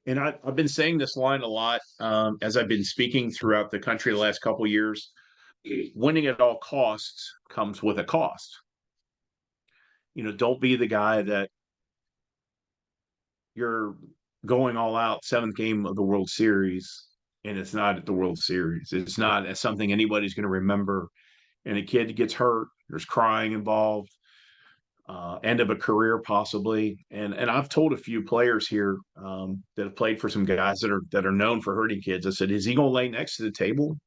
And I've been saying this line a lot, as I've been speaking throughout the country the last couple of years. Winning at all costs comes with a cost. Don't be the guy that you're going all out, seventh game of the World Series, and it's not at the World Series. It's not something anybody's going to remember. And a kid gets hurt, there's crying involved, end of a career possibly. And I've told a few players here, that have played for some guys that are known for hurting kids. I said, is he going to lay next to the table,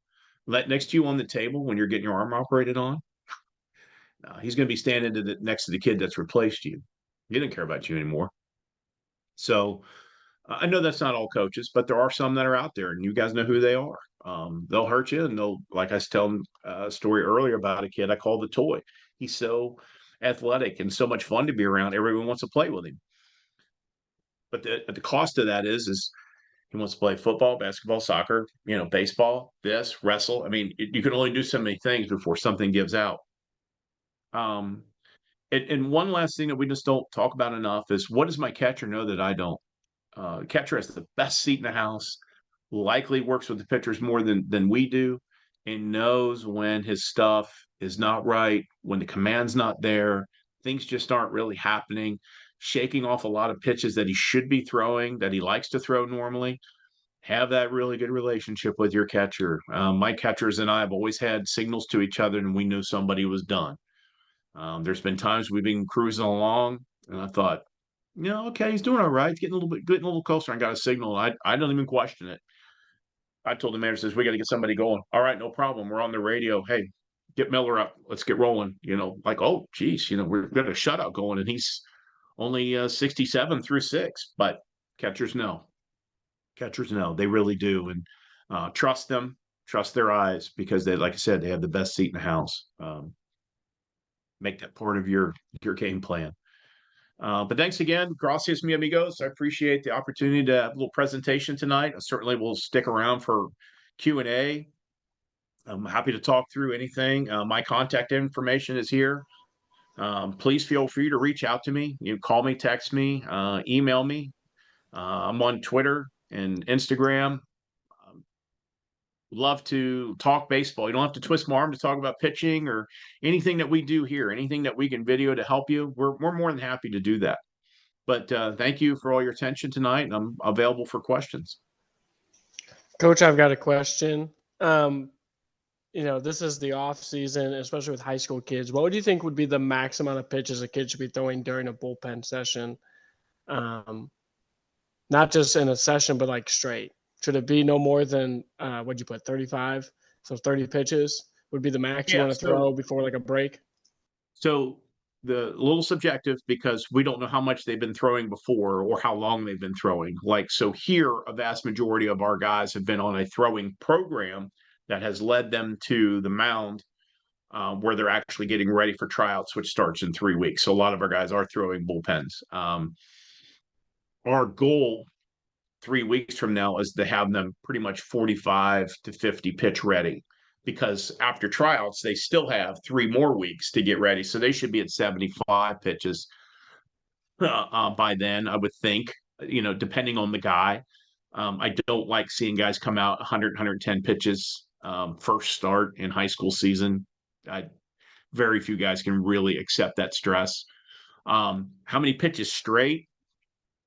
next to you on the table when you're getting your arm operated on? No, he's going to be standing next to the kid that's replaced you. He didn't care about you anymore. So I know that's not all coaches, but there are some that are out there, and you guys know who they are. They'll hurt you, and like I was telling a story earlier about a kid I call the toy. He's so athletic and so much fun to be around. Everyone wants to play with him. But the cost of that is he wants to play football, basketball, soccer, baseball, this, wrestle. I mean, you can only do so many things before something gives out. Um, and one last thing that we just don't talk about enough is, what does my catcher know that I don't? Catcher has the best seat in the house, likely works with the pitchers more than we do, and knows when his stuff is not right, when the command's not there, things just aren't really happening, shaking off a lot of pitches that he should be throwing, that he likes to throw normally. Have that really good relationship with your catcher. My catchers and I have always had signals to each other, and we knew somebody was done. There's been times we've been cruising along, and I thought, okay, he's doing all right. He's getting a little closer. I got a signal. I don't even question it. I told the manager, says, we got to get somebody going. All right, no problem. We're on the radio. Hey, get Miller up. Let's get rolling. Like, oh, geez, we've got a shutout going, and he's only 67 through 6. But catchers know. Catchers know. They really do. And trust them. Trust their eyes, because they, like I said, they have the best seat in the house. Make that part of your game plan. But thanks again. Gracias, mi amigos. I appreciate the opportunity to have a little presentation tonight. I certainly will stick around for Q&A. I'm happy to talk through anything. My contact information is here. Please feel free to reach out to me. You call me, text me, email me. I'm on Twitter and Instagram. Love to talk baseball. You don't have to twist my arm to talk about pitching or anything that we do here, anything that we can video to help you. We're more than happy to do that. But thank you for all your attention tonight, and I'm available for questions. Coach, I've got a question. this is the off season, especially with high school kids. What would you think would be the max amount of pitches a kid should be throwing during a bullpen session? Um, Not just in a session, but like straight. Should it be no more than what'd you put 35? So 30 pitches would be the max you Yeah. want to throw before like a break. So the little subjective because we don't know how much they've been throwing before or how long they've been throwing. Like, so here, a vast majority of our guys have been on a throwing program that has led them to the mound where they're actually getting ready for tryouts, which starts in 3 weeks. So a lot of our guys are throwing bullpens. Our goal 3 weeks from now is to have them pretty much 45 to 50 pitch ready because after tryouts, they still have 3 more weeks to get ready. So they should be at 75 pitches by then, I would think, depending on the guy. I don't like seeing guys come out 100, 110 pitches first start in high school season. Very few guys can really accept that stress. How many pitches straight?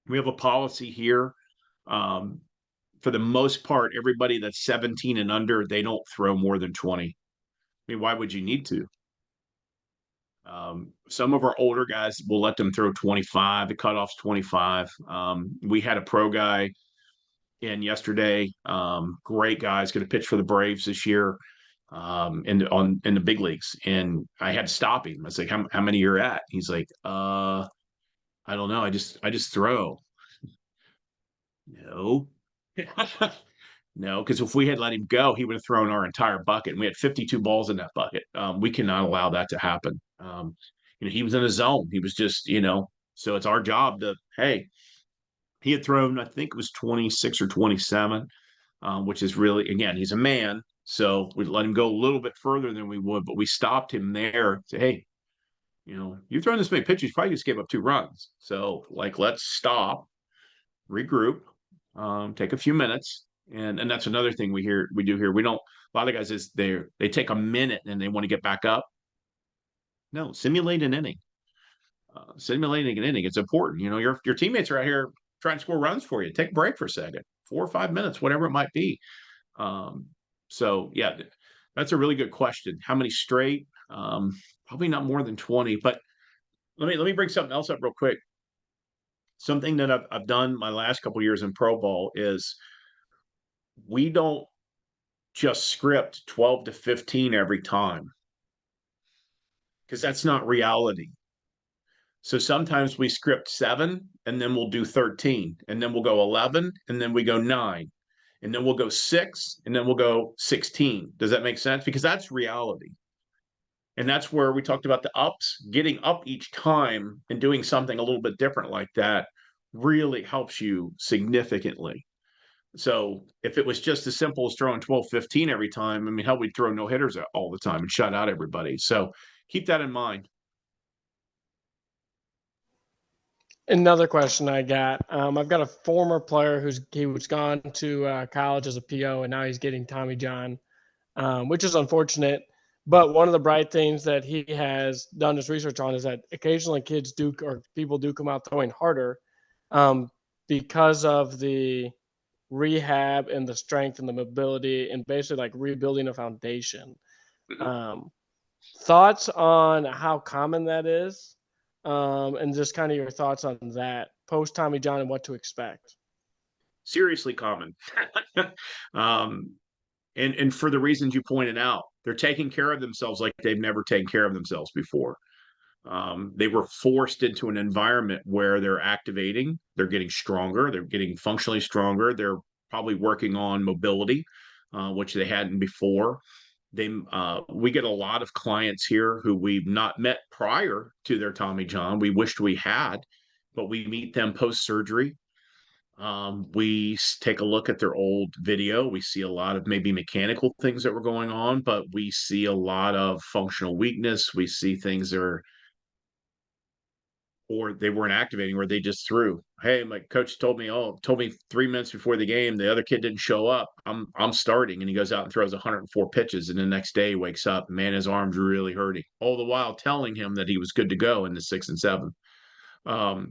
We have a policy here. Um, for the most part, everybody that's 17 and under, they don't throw more than 20. I mean, why would you need to? Some of our older guys will let them throw 25. The cutoff's 25. We had a pro guy in yesterday. Great guy. He's going to pitch for the Braves this year in the big leagues. And I had to stop him. I was like, how many you're at? He's like, I don't know. I just throw. No. No, because if we had let him go, he would have thrown our entire bucket. And we had 52 balls in that bucket. We cannot allow that to happen. He was in a zone. He was just, so it's our job to, hey, he had thrown, I think it was 26 or 27, which is really, again, he's a man. So we let him go a little bit further than we would, but we stopped him there. Say, hey, you've thrown this many pitches, you probably just gave up 2 runs. So, like, let's stop, regroup, take a few minutes, and that's another thing we do here. We don't. A lot of guys is they take a minute and they want to get back up. No, simulate an inning. Simulating an inning, it's important. Your teammates are out here trying to score runs for you. Take a break for a second, 4 or 5 minutes, whatever it might be. So yeah, that's a really good question. How many straight? Probably not more than 20. But let me bring something else up real quick. Something that I've done my last couple years in pro ball is we don't just script 12 to 15 every time because that's not reality. So sometimes we script 7 and then we'll do 13 and then we'll go 11 and then we go 9 and then we'll go 6 and then we'll go 16. Does that make sense? Because that's reality. And that's where we talked about the ups. Getting up each time and doing something a little bit different like that really helps you significantly. So if it was just as simple as throwing 12, 15 every time, I mean, hell, we'd throw no hitters all the time and shut out everybody. So keep that in mind. Another question I got. I've got a former player he was gone to college as a PO, and now he's getting Tommy John, which is unfortunate. But one of the bright things that he has done his research on is that occasionally kids do or people do come out throwing harder because of the rehab and the strength and the mobility and basically like rebuilding a foundation. Thoughts on how common that is, and just kind of your thoughts on that post Tommy John and what to expect. Seriously common. And for the reasons you pointed out, they're taking care of themselves like they've never taken care of themselves before. They were forced into an environment where they're activating, they're getting stronger, they're getting functionally stronger, they're probably working on mobility, which they hadn't before. We get a lot of clients here who we've not met prior to their Tommy John. We wished we had, but we meet them post surgery. We take a look at their old video. We see a lot of maybe mechanical things that were going on, but we see a lot of functional weakness. We see things that are, or they weren't activating, or they just threw. Hey, my coach told me 3 minutes before the game, the other kid didn't show up. I'm starting, and he goes out and throws 104 pitches, and the next day he wakes up, man, his arms are really hurting. All the while telling him that he was good to go in the 6th and 7th.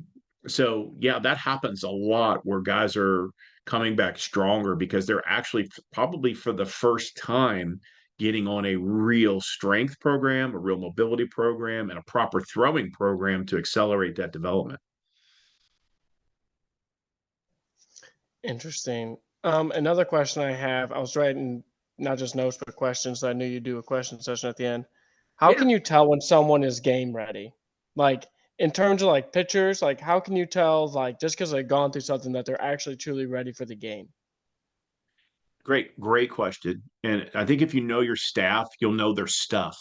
So yeah, that happens a lot where guys are coming back stronger because they're actually probably for the first time getting on a real strength program, a real mobility program, and a proper throwing program to accelerate that development. Interesting. Another question I have, I was writing not just notes but questions, so I knew you'd do a question session at the end. How Yeah, can you tell when someone is game ready? Like in terms of like pitchers, like how can you tell like just because they've gone through something that they're actually truly ready for the game? great question. And I think if you know your staff, you'll know their stuff.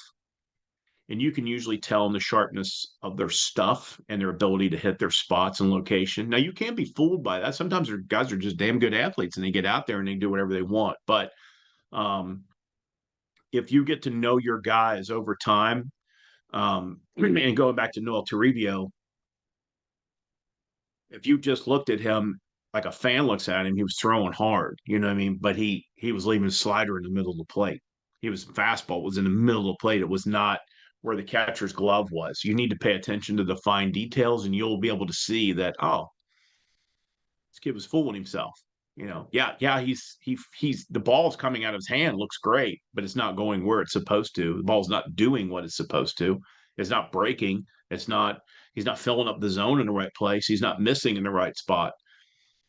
And you can usually tell in the sharpness of their stuff and their ability to hit their spots and location. Now, you can be fooled by that. Sometimes guys are just damn good athletes and they get out there and they do whatever they want. But um, if you get to know your guys over time, and going back to Noel Toribio, if you just looked at him like a fan looks at him, he was throwing hard, you know what I mean? But he was leaving his slider in the middle of the plate. He was fastball was in the middle of the plate. It was not where the catcher's glove was. You need to pay attention to the fine details, and you'll be able to see that. Oh, this kid was fooling himself. You know, yeah, he's the ball's coming out of his hand, looks great, but it's not going where it's supposed to. The ball's not doing what it's supposed to. It's not breaking. It's not. He's not filling up the zone in the right place. He's not missing in the right spot.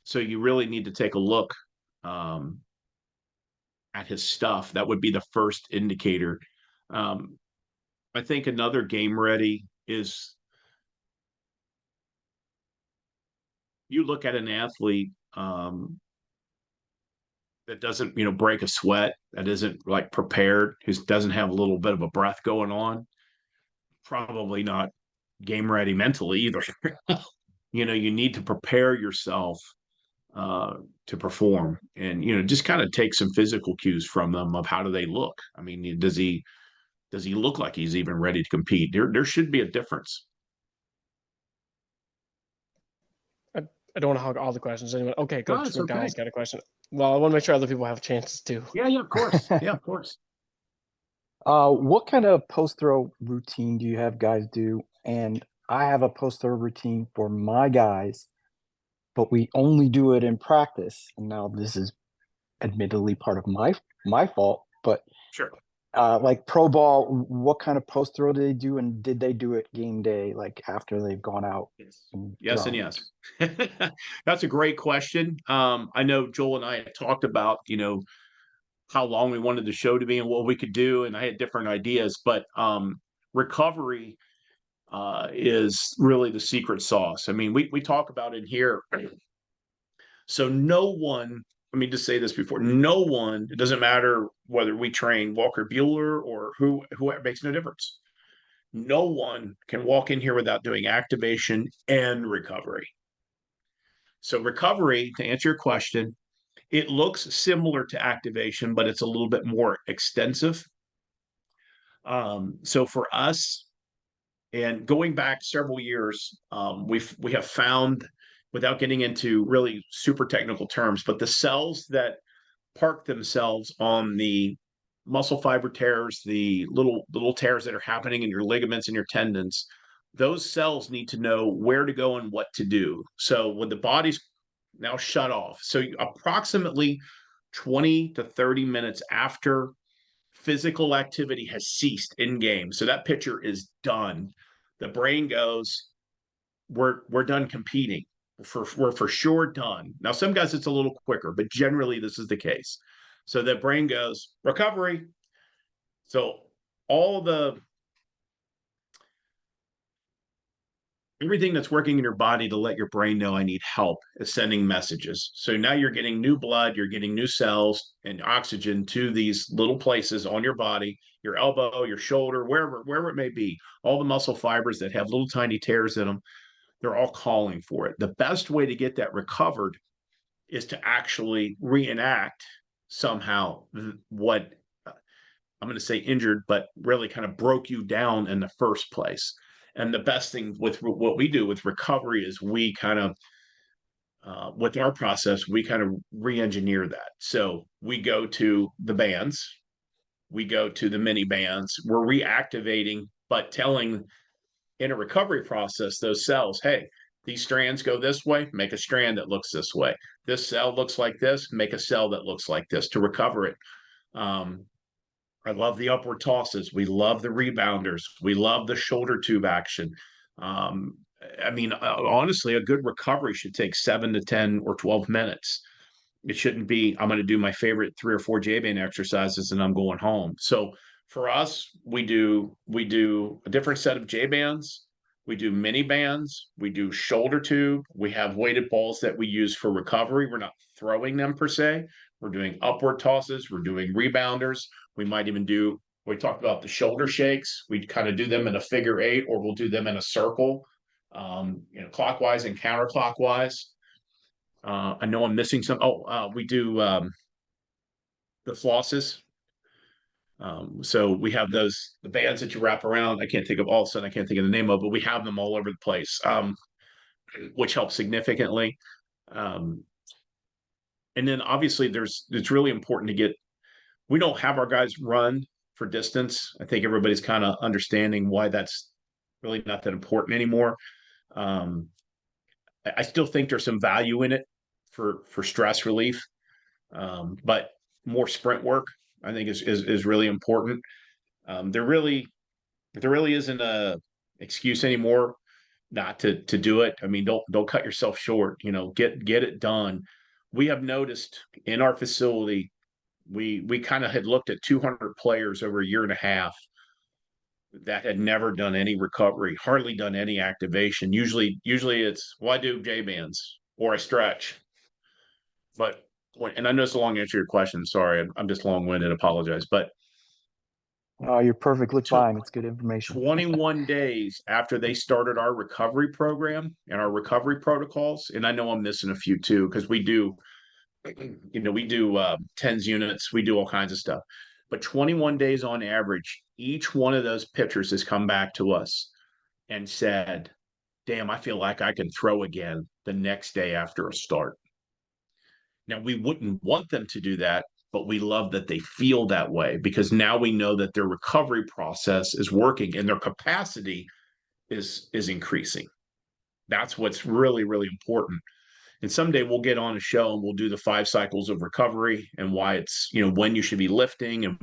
So you really need to take a look um, at his stuff. That would be the first indicator. Um, I think another game ready is you look at an athlete that doesn't, break a sweat, that isn't like prepared, who doesn't have a little bit of a breath going on, probably not game ready mentally either. You need to prepare yourself uh, to perform, and just kind of take some physical cues from them of how do they look. I mean, does he look like he's even ready to compete? There should be a difference. I, I don't want to hog all the questions. Anyone? Okay, No, Coach it's okay. McDonald's got a question. Well, I want to make sure other people have chances too. Yeah, of course. Yeah, of course. What kind of post throw routine do you have guys do? And I have a post throw routine for my guys, but we only do it in practice. And now this is admittedly part of my fault, but Sure. like pro ball, what kind of post throw do they do, and did they do it game day, like after they've gone out Yes. and Yes, and thrown? yes. That's a great question. I know Joel and I had talked about, how long we wanted the show to be and what we could do, and I had different ideas, but recovery is really the secret sauce. I mean, we talk about it here. So no one, let me just say this before, no one, it doesn't matter whether we train Walker Bueller or who it makes no difference. No one can walk in here without doing activation and recovery. So recovery, to answer your question, it looks similar to activation, but it's a little bit more extensive. So for us, and going back several years, we have found, without getting into really super technical terms, but the cells that park themselves on the muscle fiber tears, the little tears that are happening in your ligaments and your tendons, those cells need to know where to go and what to do. So when the body's now shut off, so approximately 20 to 30 minutes after physical activity has ceased in game, so that pitcher is done, the brain goes, we're done competing. We're for sure done. Now, some guys it's a little quicker, but generally this is the case. So the brain goes recovery. So all the everything that's working in your body to let your brain know I need help is sending messages. So now you're getting new blood, you're getting new cells and oxygen to these little places on your body, your elbow, your shoulder, wherever it may be. All the muscle fibers that have little tiny tears in them, they're all calling for it. The best way to get that recovered is to actually reenact somehow what I'm going to say injured, but really kind of broke you down in the first place. And the best thing with what we do with recovery is we kind of, with our process, we kind of re engineer that. So we go to the bands, we go to the mini bands, we're reactivating, but telling in a recovery process those cells, hey, these strands go this way, make a strand that looks this way. This cell looks like this, make a cell that looks like this to recover it. Um, I love the upward tosses. We love the rebounders. We love the shoulder tube action. Um, I mean, honestly, a good recovery should take 7 to 10 or 12 minutes. It shouldn't be, I'm going to do my favorite 3 or 4 J-band exercises and I'm going home. So for us, we do a different set of J-bands. We do mini bands. We do shoulder tube. We have weighted balls that we use for recovery. We're not throwing them per se. We're doing upward tosses. We're doing rebounders. We might even do, we talked about the shoulder shakes. We kind of do them in a figure eight, or we'll do them in a circle, clockwise and counterclockwise. I know I'm missing some. We do the flosses. So we have the bands that you wrap around. I can't think of all of a sudden, I can't think of the name of, but we have them all over the place, which helps significantly. Um, and then obviously it's really important to get, we don't have our guys run for distance. I think everybody's kind of understanding why that's really not that important anymore. Um, I still think there's some value in it for stress relief. But more sprint work, I think, is really important. There really isn't a excuse anymore not to do it. I mean, don't cut yourself short. Get it done. We have noticed in our facility, we kind of had looked at 200 players over a year and a half that had never done any recovery, hardly done any activation. Usually it's, well, I do J bands or I stretch. But and I know it's a long answer to your question. Sorry, I'm just long winded. Apologize. But You're perfectly to fine. It's good information. 21 days after they started our recovery program and our recovery protocols, and I know I'm missing a few too, because we do, we do tens units, we do all kinds of stuff. But 21 days on average, each one of those pitchers has come back to us and said, "Damn, I feel like I can throw again the next day after a start." Now, we wouldn't want them to do that, but we love that they feel that way, because now we know that their recovery process is working and their capacity is increasing. That's what's really, really important. And someday we'll get on a show and we'll do the 5 cycles of recovery and why it's, when you should be lifting and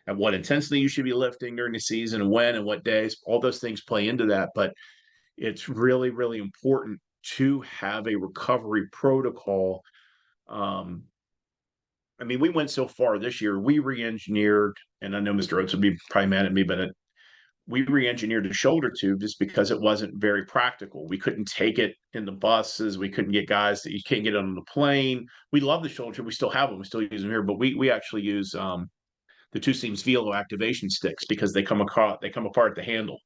at what intensity you should be lifting during the season and when and what days. All those things play into that. But it's really, really important to have a recovery protocol. I mean, we went so far this year, we re-engineered, and I know Mr. Oates would be probably mad at me, but we re-engineered the shoulder tube just because it wasn't very practical. We couldn't take it in the buses. We couldn't get guys that you can't get on the plane. We love the shoulder tube. We still have them. We still use them here, but we actually use the two seams velo activation sticks because they come apart at the handle.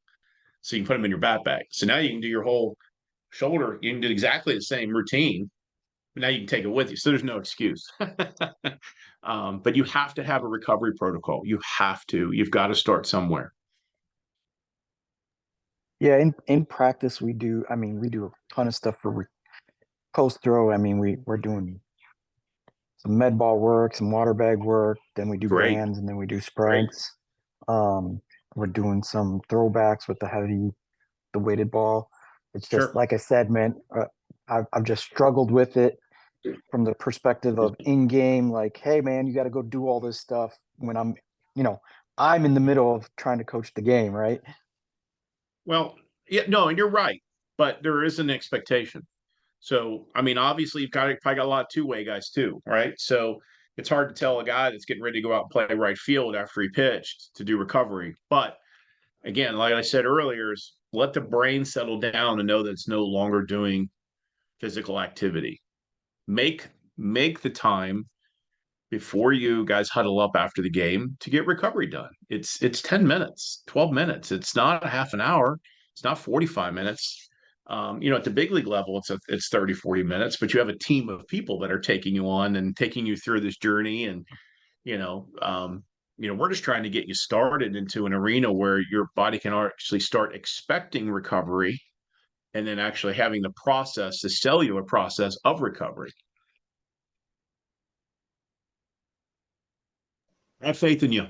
So you can put them in your bat bag. So now you can do your whole shoulder. You can do exactly the same routine, but now you can take it with you. So there's no excuse. But you have to have a recovery protocol. You have to. You've got to start somewhere. Yeah, in practice we do. I mean, we do a ton of stuff for post throw. I mean, we're doing some med ball work, some water bag work. Then we do Great. bands, and then we do Great. sprints. We're doing some throwbacks with the weighted ball. It's just Sure. like I said, man. I've just struggled with it from the perspective of in game. Like, hey, man, you got to go do all this stuff when I'm in the middle of trying to coach the game, right? Well, yeah, no, and you're right, but there is an expectation. So, I mean, obviously, you've probably got a lot of two-way guys too, right? So it's hard to tell a guy that's getting ready to go out and play right field after he pitched to do recovery. But again, like I said earlier, is let the brain settle down and know that it's no longer doing physical activity. Make the time before you guys huddle up after the game to get recovery done. It's 10 minutes, 12 minutes. It's not a half an hour. It's not 45 minutes. At the big league level, it's 30, 40 minutes, but you have a team of people that are taking you on and taking you through this journey. And, we're just trying to get you started into an arena where your body can actually start expecting recovery and then actually having the cellular process of recovery. I have faith in you.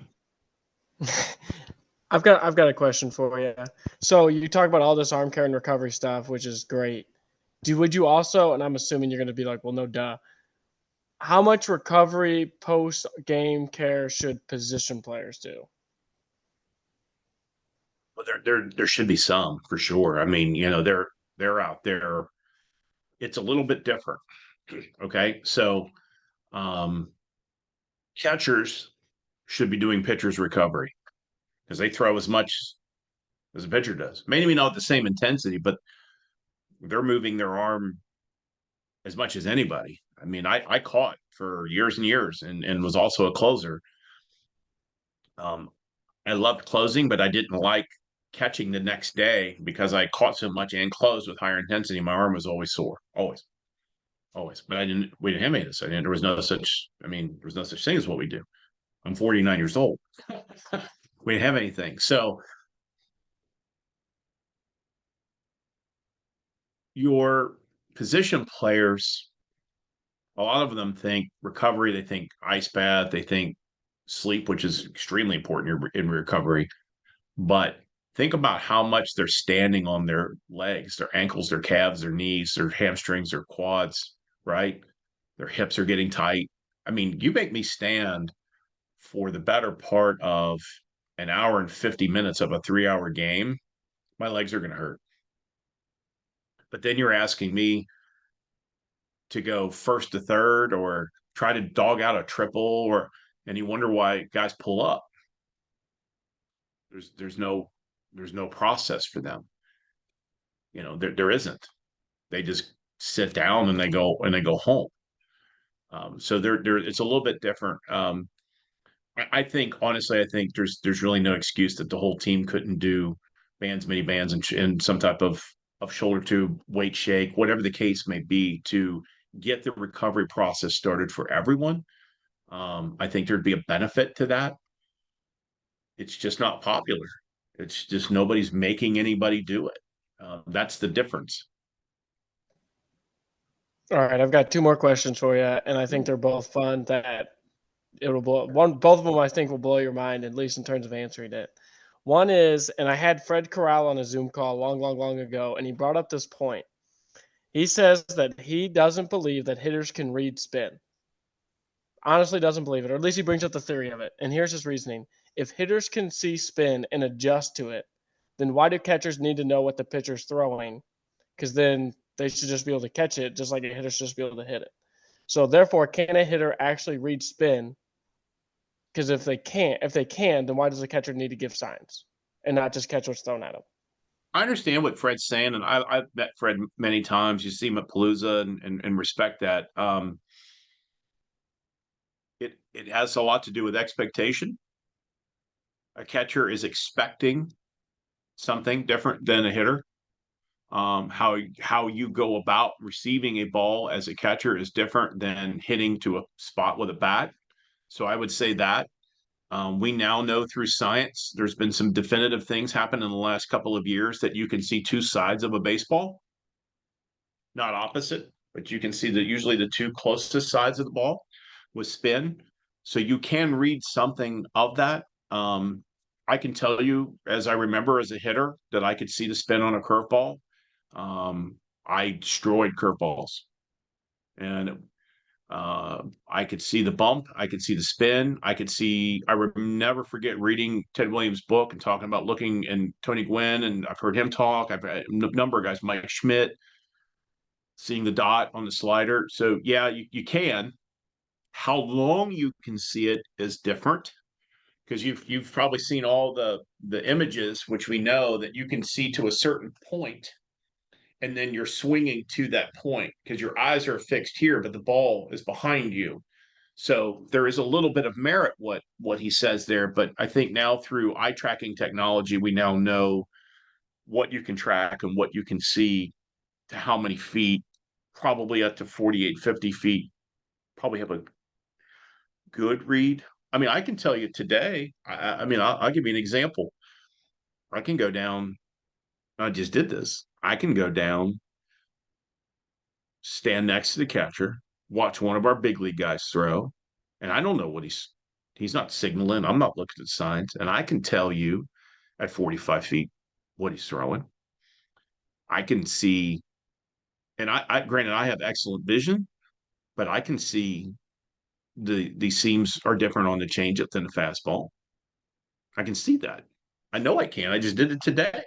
I've got a question for you. So you talk about all this arm care and recovery stuff, which is great. Would you also, and I'm assuming you're going to be like, well, no, duh. how much recovery post game care should position players do? But there should be some for sure. I mean, they're out there. It's a little bit different. Okay. So um catchers should be doing pitchers recovery because they throw as much as a pitcher does. Maybe not the same intensity, but they're moving their arm as much as anybody. I mean, I caught for years and years and was also a closer. Um, I loved closing, but I didn't like catching the next day because I caught so much and closed with higher intensity. My arm was always sore, always, always. But we didn't have any of this. There was no such, there was no such thing as what we do. I'm 49 years old. We didn't have anything. So your position players, a lot of them think recovery, they think ice bath, they think sleep, which is extremely important in recovery. But think about how much they're standing on their legs, their ankles, their calves, their knees, their hamstrings, their quads, right? Their hips are getting tight. I mean, you make me stand for the better part of an hour and 50 minutes of a 3 hour game, my legs are going to hurt. But then you're asking me to go first to third or try to dog out a triple and you wonder why guys pull up. There's no process for them. There isn't. They just sit down and they go home. So there it's a little bit different. I think honestly, I think there's really no excuse that the whole team couldn't do bands, mini bands, and some type of shoulder tube, weight shake, whatever the case may be, to get the recovery process started for everyone. I think there'd be a benefit to that. It's just not popular. It's just nobody's making anybody do it. That's the difference. All right, I've got two more questions for you, and I think they're both fun. That it'll both of them I think will blow your mind, at least in terms of answering it. One is, and I had Fred Corral on a Zoom call long, long, long ago, and he brought up this point. He says that he doesn't believe that hitters can read spin. Honestly, doesn't believe it, or at least he brings up the theory of it. And here's his reasoning: if hitters can see spin and adjust to it, then why do catchers need to know what the pitcher's throwing? Because then they should just be able to catch it, just like a hitter should just be able to hit it. So therefore, can a hitter actually read spin? Because if they can, then why does the catcher need to give signs and not just catch what's thrown at him? I understand what Fred's saying, and I've met Fred many times. You see him at Palooza and respect that. It has a lot to do with expectation. A catcher is expecting something different than a hitter. How you go about receiving a ball as a catcher is different than hitting to a spot with a bat. So I would say that we now know through science, there's been some definitive things happen in the last couple of years that you can see two sides of a baseball, not opposite, but you can see that usually the two closest sides of the ball with spin. So you can read something of that. I can tell you, as I remember as a hitter, that I could see the spin on a curveball. I destroyed curveballs, and I could see the bump. I could see the spin. I could see. I would never forget reading Ted Williams' book and talking about looking and Tony Gwynn, and I've heard him talk. I've had a number of guys, Mike Schmidt, seeing the dot on the slider. So yeah, you can. How long you can see it is different because you've probably seen all the images, which we know that you can see to a certain point, and then you're swinging to that point because your eyes are fixed here, but the ball is behind you. So there is a little bit of merit what he says there, but I think now through eye tracking technology, we now know what you can track and what you can see to how many feet, probably up to 48, 50 feet, probably have a good read. I mean, I can tell you today, I'll give you an example. I can go down, I just did this. I can go down, stand next to the catcher, watch one of our big league guys throw, and I don't know what he's not signaling. I'm not looking at signs, and I can tell you at 45 feet what he's throwing. I can see, and I granted I have excellent vision, but I can see the seams are different on the changeup than the fastball. I can see that. I know I can. I just did it today.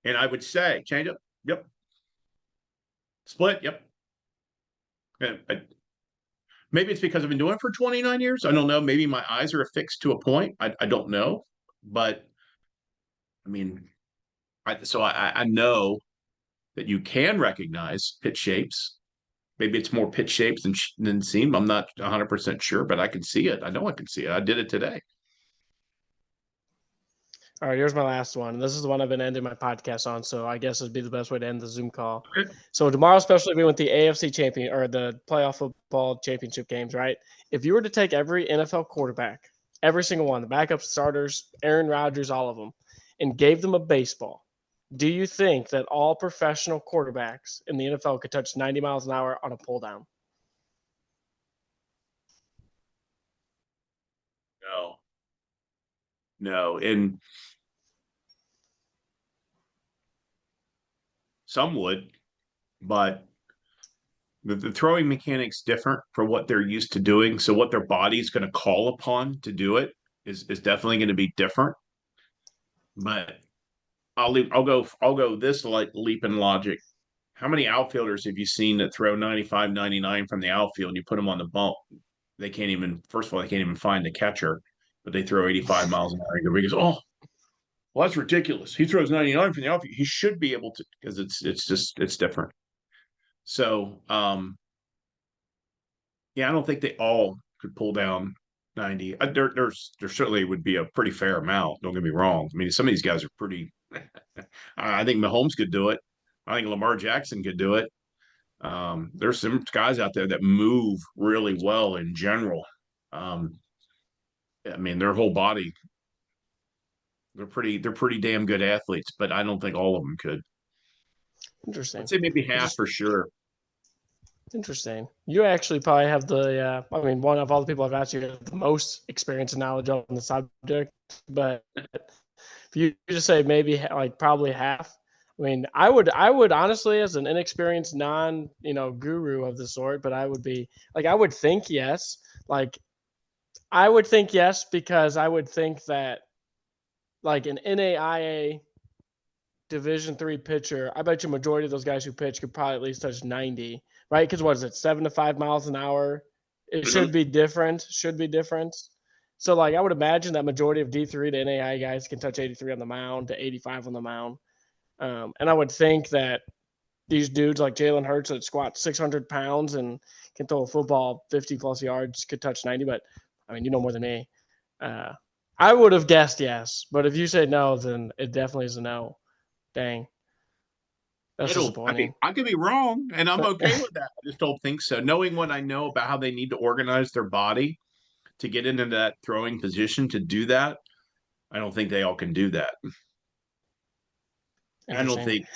And I would say changeup, yep. Split, yep. Maybe it's because I've been doing it for 29 years. I don't know. Maybe my eyes are affixed to a point. I don't know. But I mean, I know that you can recognize pitch shapes. Maybe it's more pitch shapes than seam. I'm not 100% sure, but I can see it. I know I can see it. I did it today. All right, here's my last one. This is the one I've been ending my podcast on, so I guess it'd be the best way to end the Zoom call. Okay. So tomorrow, especially we went the AFC champion or the playoff football championship games, right? If you were to take every NFL quarterback, every single one, the backups, starters, Aaron Rodgers, all of them, and gave them a baseball, do you think that all professional quarterbacks in the NFL could touch 90 miles an hour on a pull down? No, no. And some would, but the throwing mechanics different for what they're used to doing. So what their body's going to call upon to do it is definitely going to be different. But I'll go this like leap in logic. How many outfielders have you seen that throw 95, 99 from the outfield and you put them on the bump? They can't even, first of all, they can't even find the catcher, but they throw 85 miles an hour. Because, oh, well, that's ridiculous. He throws 99 from the outfield. He should be able to, because it's different. So, yeah, I don't think they all could pull down 90. There certainly would be a pretty fair amount. Don't get me wrong. I mean, some of these guys are pretty. I think Mahomes could do it. I think Lamar Jackson could do it. There's some guys out there that move really well in general. I mean, their whole body. They're pretty damn good athletes, but I don't think all of them could. Interesting. I'd say maybe half for sure. Interesting. You actually probably have the, I mean, one of all the people I've asked, you have the most experience and knowledge on the subject. But if you just say maybe like probably half, I mean, I would honestly, as an inexperienced guru of the sort, but I would be like, I would think yes. Like, I would think yes because I would think that like an NAIA Division III pitcher, I bet you majority of those guys who pitch could probably at least touch 90, right? Because what is it, 7 to 5 miles an hour? It should be different. Should be different. So, like, I would imagine that majority of D3 to NAI guys can touch 83 on the mound to 85 on the mound. And I would think that these dudes like Jalen Hurts that squat 600 pounds and can throw a football 50 plus yards could touch 90. But, I mean, you know more than me. I would have guessed yes. But if you say no, then it definitely is a no. Dang. That's disappointing. I could be wrong, and I'm okay with that. I just don't think so. Knowing what I know about how they need to organize their body to get into that throwing position to do that, I don't think they all can do that. I don't think.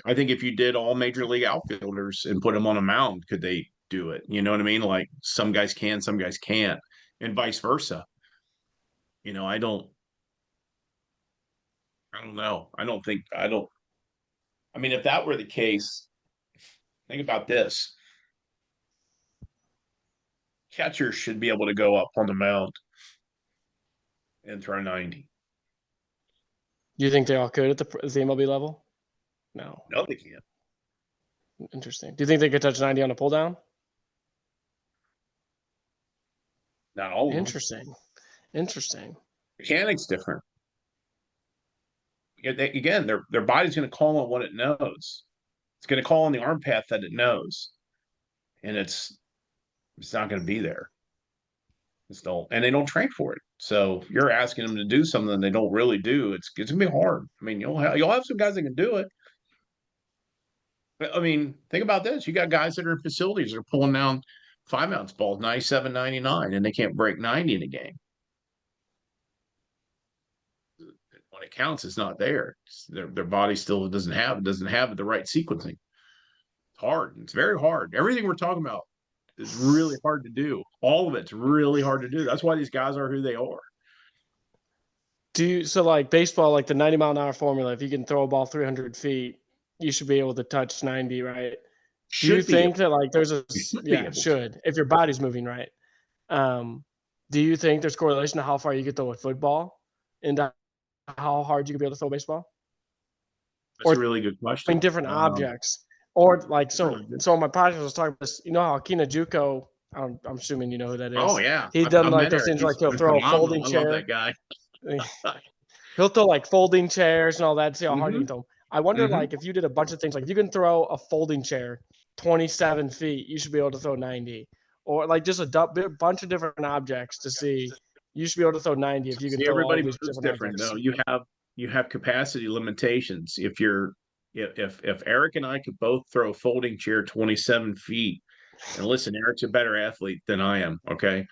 I think if you did all major league outfielders and put them on a mound, could they do it? You know what I mean? Like some guys can, some guys can't, and vice versa. You know, I don't know. I don't. I mean, if that were the case, think about this. Catchers should be able to go up on the mound and throw 90. Do you think they all could at the MLB level? No. No, they can't. Interesting. Do you think they could touch 90 on a pull down? Not all of them. Interesting. Mechanics different. Again, their body's going to call on what it knows. It's going to call on the arm path that it knows, and it's not going to be there. And they don't train for it. So you're asking them to do something they don't really do. It's going to be hard. I mean, you'll have some guys that can do it. But, I mean, think about this. You got guys that are in facilities that are pulling down 5-ounce balls, 97, 99, and they can't break 90 in a game. When it counts, it's not there. Their body still doesn't have the right sequencing. It's hard. It's very hard. Everything we're talking about is really hard to do. All of it's really hard to do. That's why these guys are who they are. So like baseball, like the 90 mile an hour formula, if you can throw a ball 300 feet, you should be able to touch 90, right? Do you Should be able think that like there's a you should be yeah, able to. should if your body's moving right? Do you think there's correlation to how far you can throw a football and how hard you can be able to throw a baseball? That's Or a really good throwing question. different objects? Or like Different so object. so on my podcast I was talking about this, you know how Akina Juko, I'm assuming you know who that Oh is. yeah, He's done I've like met those Eric. things like He's he'll throw a phenomenal. folding I love that chair. guy. He'll throw like folding chairs and all that to see how hard you Hmm. can throw 'em. I wonder Hmm. like if you did a bunch of things, like if you can throw a folding chair 27 feet, you should be able to throw 90. Or like just a bunch of different objects to see. You should be able to throw 90 if you can See, throw all everybody these moves different different. objects. No, you have capacity limitations. If Eric and I could both throw a folding chair 27 feet, and listen, Eric's a better athlete than I am, okay?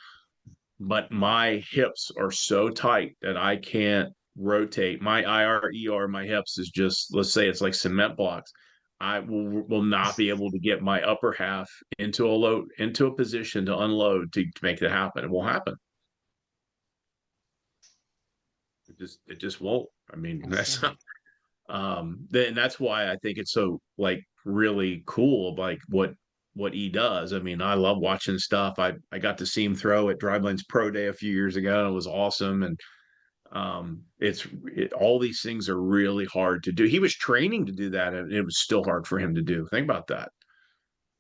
But my hips are so tight that I can't rotate. My IRER, my hips is just, let's say it's like cement blocks. I will not be able to get my upper half into a position to unload to make that happen. It won't happen. It just won't. I mean, that's then that's why I think it's so like really cool, like what he does. I mean, I love watching stuff. I got to see him throw at Drivelands Pro Day a few years ago, and it was awesome. And all these things are really hard to do. He was training to do that, and it was still hard for him to do. Think about that.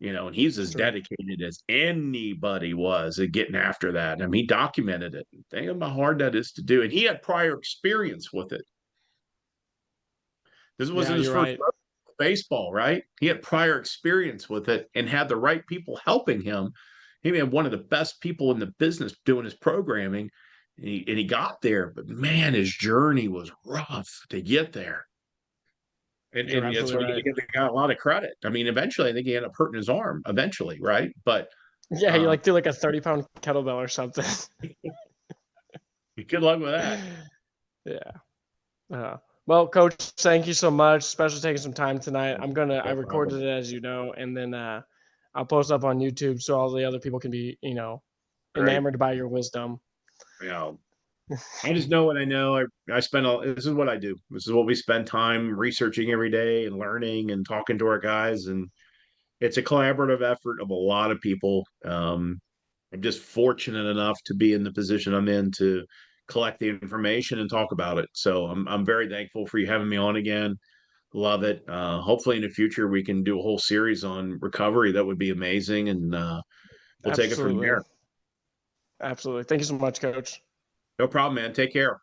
And he's as Sure. dedicated as anybody was at getting after that. I mean, he documented it. Think about how hard that is to do. And he had prior experience with it. This Yeah, wasn't his you're first right. baseball, right? He had prior experience with it and had the right people helping him. He had one of the best people in the business doing his programming, and he got there. But man, his journey was rough to get there. And, You're and that's absolutely what you got to right. give the guy a lot of credit. I mean, eventually, I think he ended up hurting his arm eventually, right? But Yeah, you um, like do like a 30-pound kettlebell or something. good luck with that. Yeah. Well, Coach, thank you so much, especially taking some time tonight. I No recorded problem. it as you know, and then I'll post up on YouTube so all the other people can be, Right. enamored by your wisdom. Yeah. I just know what I know. I spend all this is what I do. This is what we spend time researching every day and learning and talking to our guys. And it's a collaborative effort of a lot of people. I'm just fortunate enough to be in the position I'm in to collect the information and talk about it. So I'm very thankful for you having me on again. Love it. Hopefully in the future we can do a whole series on recovery. That would be amazing. And we'll take it from Absolutely. there. Absolutely. Thank you so much, Coach. No problem, man. Take care.